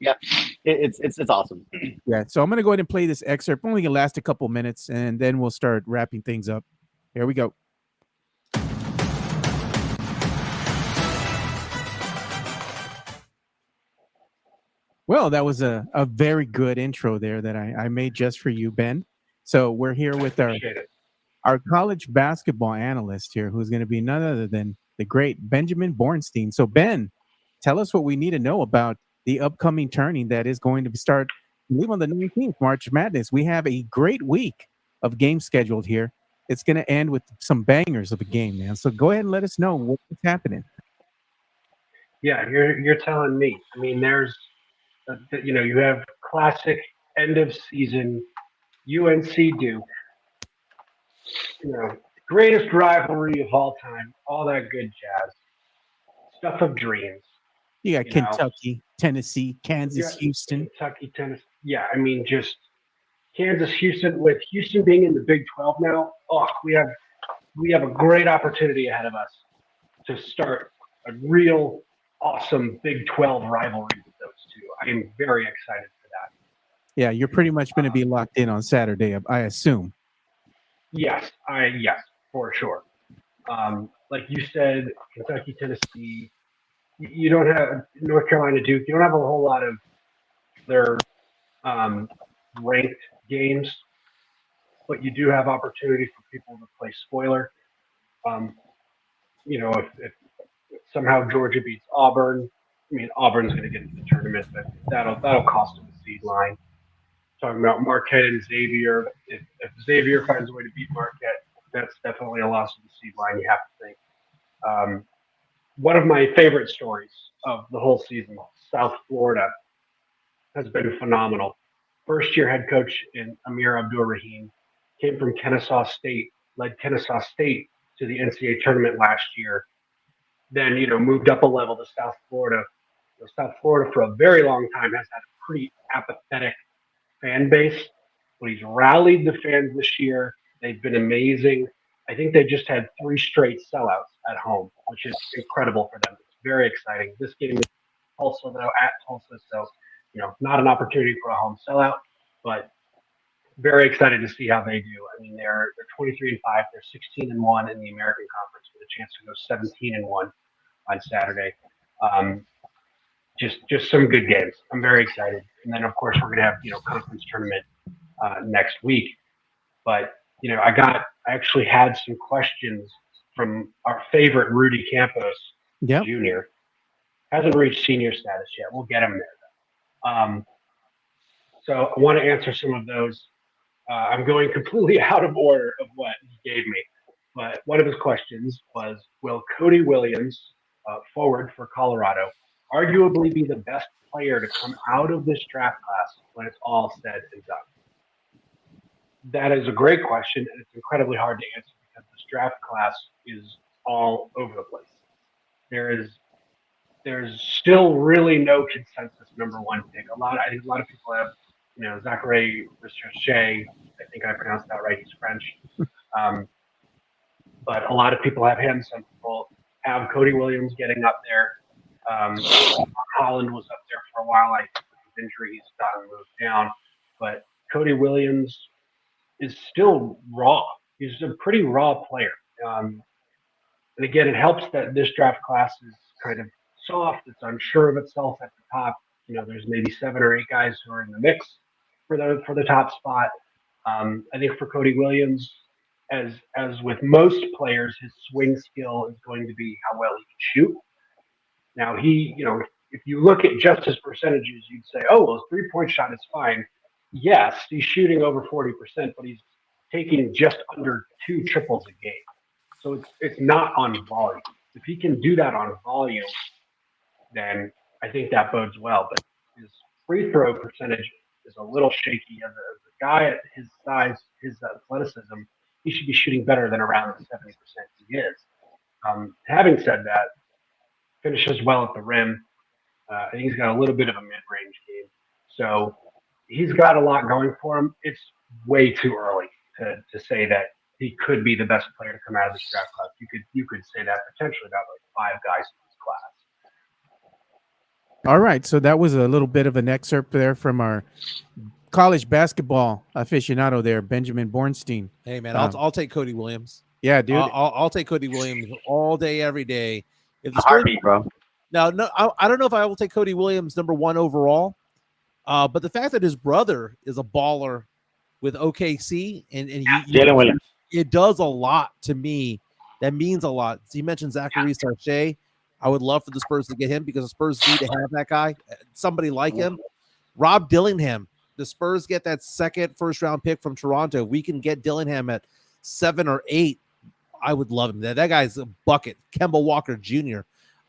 it's awesome. Yeah. So I'm gonna go ahead and play this excerpt. Only gonna last a couple minutes, and then we'll start wrapping things up. Here we go. Well, that was a very good intro there that I made just for you, Ben. So we're here with our college basketball analyst here, who's going to be none other than the great Benjamin Bornstein. So, Ben, tell us what we need to know about the upcoming tourney that is going to start, I believe, on the 19th, March Madness. We have a great week of games scheduled here. It's going to end with some bangers of a game, man. So go ahead and let us know what's happening. Yeah, you're telling me. I mean, there's, you have classic end of season UNC Duke, greatest rivalry of all time, all that good jazz, stuff of dreams. You got Kentucky, Tennessee, Kansas, Houston. Kentucky, Tennessee. Yeah, I mean, just Kansas, Houston. With Houston being in the Big 12 now, we have a great opportunity ahead of us to start a real awesome Big 12 rivalry with those two. I am very excited for that. Yeah, you're pretty much going to be locked in on Saturday, I assume. Yes, for sure. Like you said, Kentucky, Tennessee. You don't have North Carolina, Duke. You don't have a whole lot of their ranked games, but you do have opportunity for people to play spoiler. If somehow Georgia beats Auburn, I mean Auburn's going to get into the tournament, but that'll cost them the seed line. Talking about Marquette and Xavier, if Xavier finds a way to beat Marquette, that's definitely a loss of the seed line. You have to think. One of my favorite stories of the whole season, South Florida, has been phenomenal. First-year head coach in Amir Abdur-Rahim came from Kennesaw State, led Kennesaw State to the NCAA tournament last year. Then, moved up a level to South Florida. South Florida, for a very long time, has had a pretty apathetic fan base, but he's rallied the fans this year. They've been amazing. I think they just had 3 straight sellouts at home, which is incredible for them. It's very exciting. This game is Tulsa, though, at Tulsa, so not an opportunity for a home sellout, but very excited to see how they do. I mean, they're 23-5, they're 16-1 in the American Conference with a chance to go 17-1 on Saturday. Just some good games. I'm very excited. And then, of course, we're going to have conference tournament next week. But I actually had some questions from our favorite Rudy Campos Jr. Hasn't reached senior status yet. We'll get him there though. So I want to answer some of those. I'm going completely out of order of what he gave me. But one of his questions was, will Cody Williams, forward for Colorado, arguably be the best player to come out of this draft class when it's all said and done? That is a great question, and it's incredibly hard to answer because this draft class is all over the place. There's still really no consensus number one pick. I think a lot of people have, Zachary Recherche. I think I pronounced that right. He's French. But a lot of people have him. Some people have Cody Williams getting up there. Holland was up there for a while. I think with his injury, he's gotten moved down. But Cody Williams is still raw. He's a pretty raw player. And again, it helps that this draft class is kind of soft. It's unsure of itself at the top. There's maybe 7 or 8 guys who are in the mix for the top spot. I think for Cody Williams, as with most players, his swing skill is going to be how well he can shoot. Now if you look at just his percentages, you'd say, oh, well, his 3-point shot is fine. Yes, he's shooting over 40%, but he's taking just under 2 triples a game. So it's not on volume. If he can do that on volume, then I think that bodes well. But his free throw percentage is a little shaky. As a guy at his size, his athleticism, he should be shooting better than around the 70% he is. Having said that, finishes well at the rim. I think he's got a little bit of a mid-range game. So he's got a lot going for him. It's way too early to say that he could be the best player to come out of this draft class. You could say that potentially about like 5 guys in this class. All right, so that was a little bit of an excerpt there from our college basketball aficionado there, Benjamin Bornstein. Hey man, I'll take Cody Williams. Yeah, dude. I'll take Cody Williams all day, every day. If the Spurs, Heartbeat, bro. Now, no, I don't know if I will take Cody Williams number 1 overall, but the fact that his brother is a baller with OKC and Jalen Williams, it does a lot to me. That means a lot. So you mentioned Zachary Sarche. I would love for the Spurs to get him because the Spurs need to have that guy, somebody like him. Rob Dillingham. The Spurs get that second first-round pick from Toronto. If we can get Dillingham at 7 or 8, I would love him. That guy's a bucket. Kemba Walker Jr.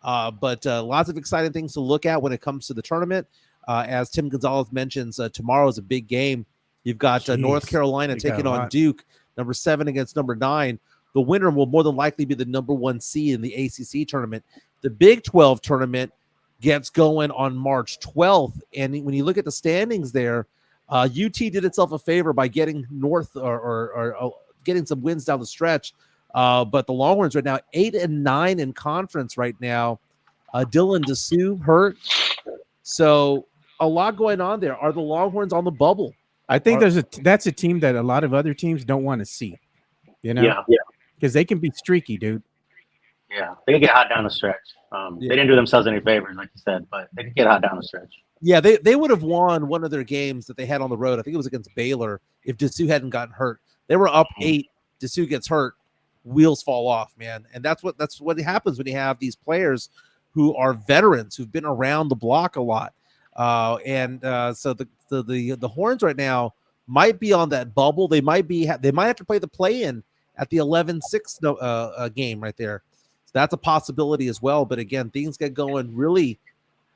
But lots of exciting things to look at when it comes to the tournament. As Tim Gonzalez mentions, tomorrow is a big game. You've got North Carolina taking on Duke, number 7 against number 9. The winner will more than likely be the number 1 seed in the ACC tournament. The Big 12 tournament gets going on March 12th. And when you look at the standings there, UT did itself a favor by getting north or getting some wins down the stretch. But the Longhorns right now, 8-9 in conference right now. Dylan Dessou hurt. So a lot going on there. Are the Longhorns on the bubble? I think that's a team that a lot of other teams don't want to see. You know? Yeah. Because they can be streaky, dude. Yeah, they can get hot down the stretch. They didn't do themselves any favors, like you said, but they can get hot down the stretch. Yeah, they would have won one of their games that they had on the road. I think it was against Baylor if Dessou hadn't gotten hurt. They were up 8. Dessou gets hurt. Wheels fall off, man. And that's what happens when you have these players who are veterans who've been around the block a lot. So the Horns right now might be on that bubble. They might have to play the play-in at the 11-6 game right there. So that's a possibility as well. But again, things get going really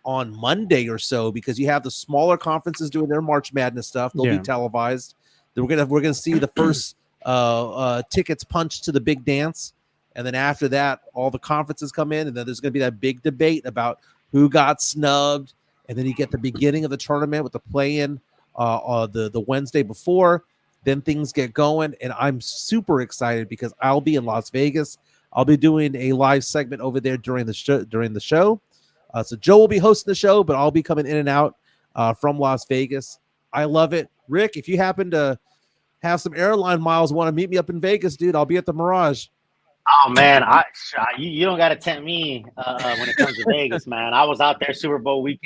on Monday or so because you have the smaller conferences doing their March Madness stuff. They'll be televised. Then we're gonna see the first tickets punched to the big dance, and then after that, all the conferences come in, and then there's gonna be that big debate about who got snubbed, and then you get the beginning of the tournament with the play-in the Wednesday before. Then things get going, and I'm super excited because I'll be in Las Vegas. I'll be doing a live segment over there during the show. So Joe will be hosting the show, but I'll be coming in and out from Las Vegas. I love it. Rick, if you happen to have some airline miles, want to meet me up in Vegas, dude, I'll be at the Mirage. Oh man, you don't got to tempt me when it comes to Vegas, man. I was out there Super Bowl week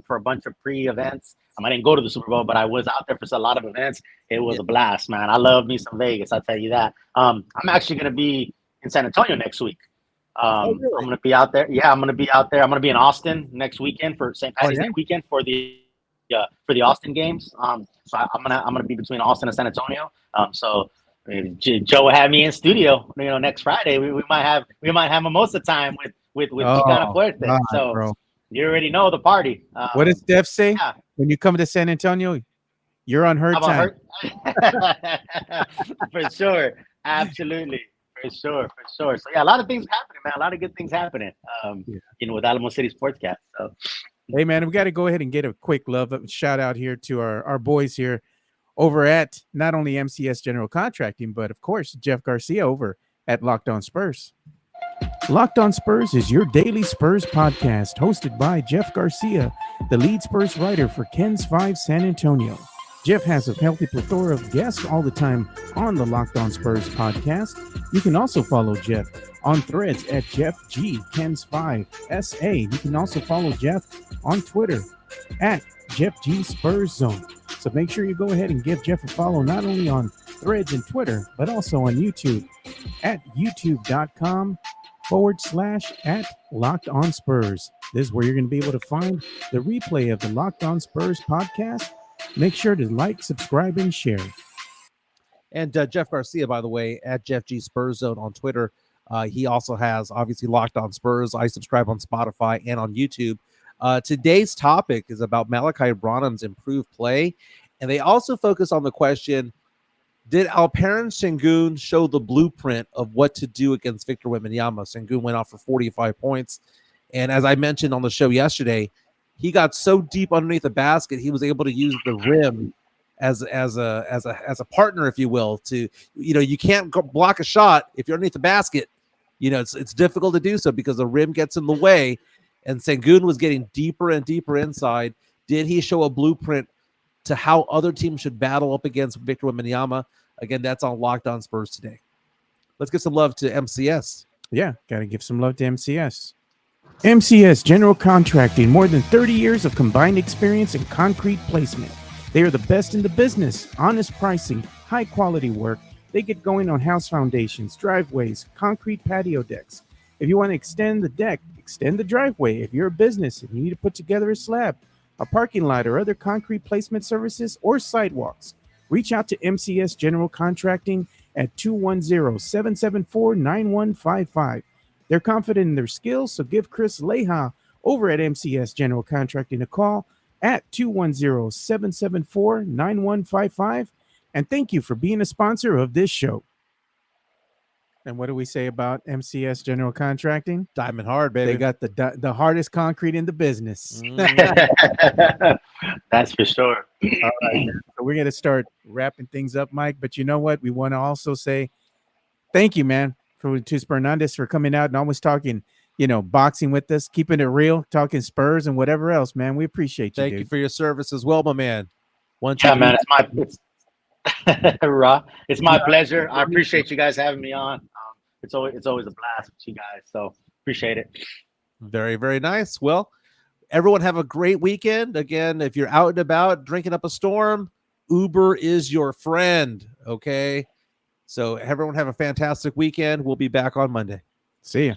for a bunch of pre-events. I didn't go to the Super Bowl, but I was out there for a lot of events. It was a blast, man. I love me some Vegas. I'll tell you that. I'm actually going to be in San Antonio next week. Really? I'm going to be out there. Yeah, I'm going to be out there. I'm going to be in Austin next weekend for St. Patty's Day weekend for the Austin games. So I'm gonna be between Austin and San Antonio. So Joe will have me in studio. Next Friday we might have mimosa time with Chicana Fuerte. So bro, you already know the party. What does Steph say? Yeah. When you come to San Antonio, you're on her time. For sure, absolutely. For sure. So yeah, a lot of things happening, man. A lot of good things happening. With Alamo City Sportscast. So. Hey man, we got to go ahead and get a quick shout out here to our boys here over at not only MCS General Contracting, but of course Jeff Garcia over at Locked On Spurs. Locked On Spurs is your daily Spurs podcast, hosted by Jeff Garcia, the lead Spurs writer for Ken's 5 San Antonio. Jeff has a healthy plethora of guests all the time on the Locked On Spurs podcast. You can also follow Jeff on threads at Jeff G Ken's 5 SA. You can also follow Jeff on Twitter at Jeff G Spurs Zone. So make sure you go ahead and give Jeff a follow not only on threads and Twitter, but also on YouTube at youtube.com/@Locked On Spurs. This is where you're going to be able to find the replay of the Locked On Spurs podcast. Make sure to like, subscribe, and share. And Jeff Garcia, by the way, at Jeff G Spurs Zone on Twitter. He also has, obviously, Locked On Spurs. I subscribe on Spotify and on YouTube. Today's topic is about Malachi Branham's improved play. And they also focus on the question, did Alperen Sengun show the blueprint of what to do against Victor Wembanyama? Sengun went off for 45 points. And as I mentioned on the show yesterday, he got so deep underneath the basket, he was able to use the rim as a partner, if you will. To you can't go block a shot if you're underneath the basket. It's difficult to do so because the rim gets in the way. And Sengun was getting deeper and deeper inside. Did he show a blueprint to how other teams should battle up against Victor Wembanyama? Again, that's on Locked On Spurs today. Let's give some love to MCS. Yeah, got to give some love to MCS. MCS General Contracting, more than 30 years of combined experience in concrete placement. They are the best in the business. Honest pricing, high quality work. They get going on house foundations, driveways, concrete patio decks. If you want to extend the deck, extend the driveway. If you're a business and you need to put together a slab, a parking lot, or other concrete placement services or sidewalks, reach out to MCS General Contracting at 210-774-9155. They're confident in their skills, so give Chris Leha over at MCS General Contracting a call at 210-774-9155. And thank you for being a sponsor of this show. And what do we say about MCS General Contracting? Diamond hard, baby. They got the hardest concrete in the business. That's for sure. All right. So we're going to start wrapping things up, Mike. But you know what? We want to also say thank you, man, to Fernandez for coming out and always talking, boxing with us, keeping it real, talking Spurs and whatever else, man. We appreciate you. Thank you for your service as well, my man. Man, it's my pleasure. I appreciate you guys having me on. It's always a blast with you guys. So appreciate it. Very, very nice. Well, everyone have a great weekend. Again, if you're out and about drinking up a storm, Uber is your friend. Okay. So everyone have a fantastic weekend. We'll be back on Monday. See ya.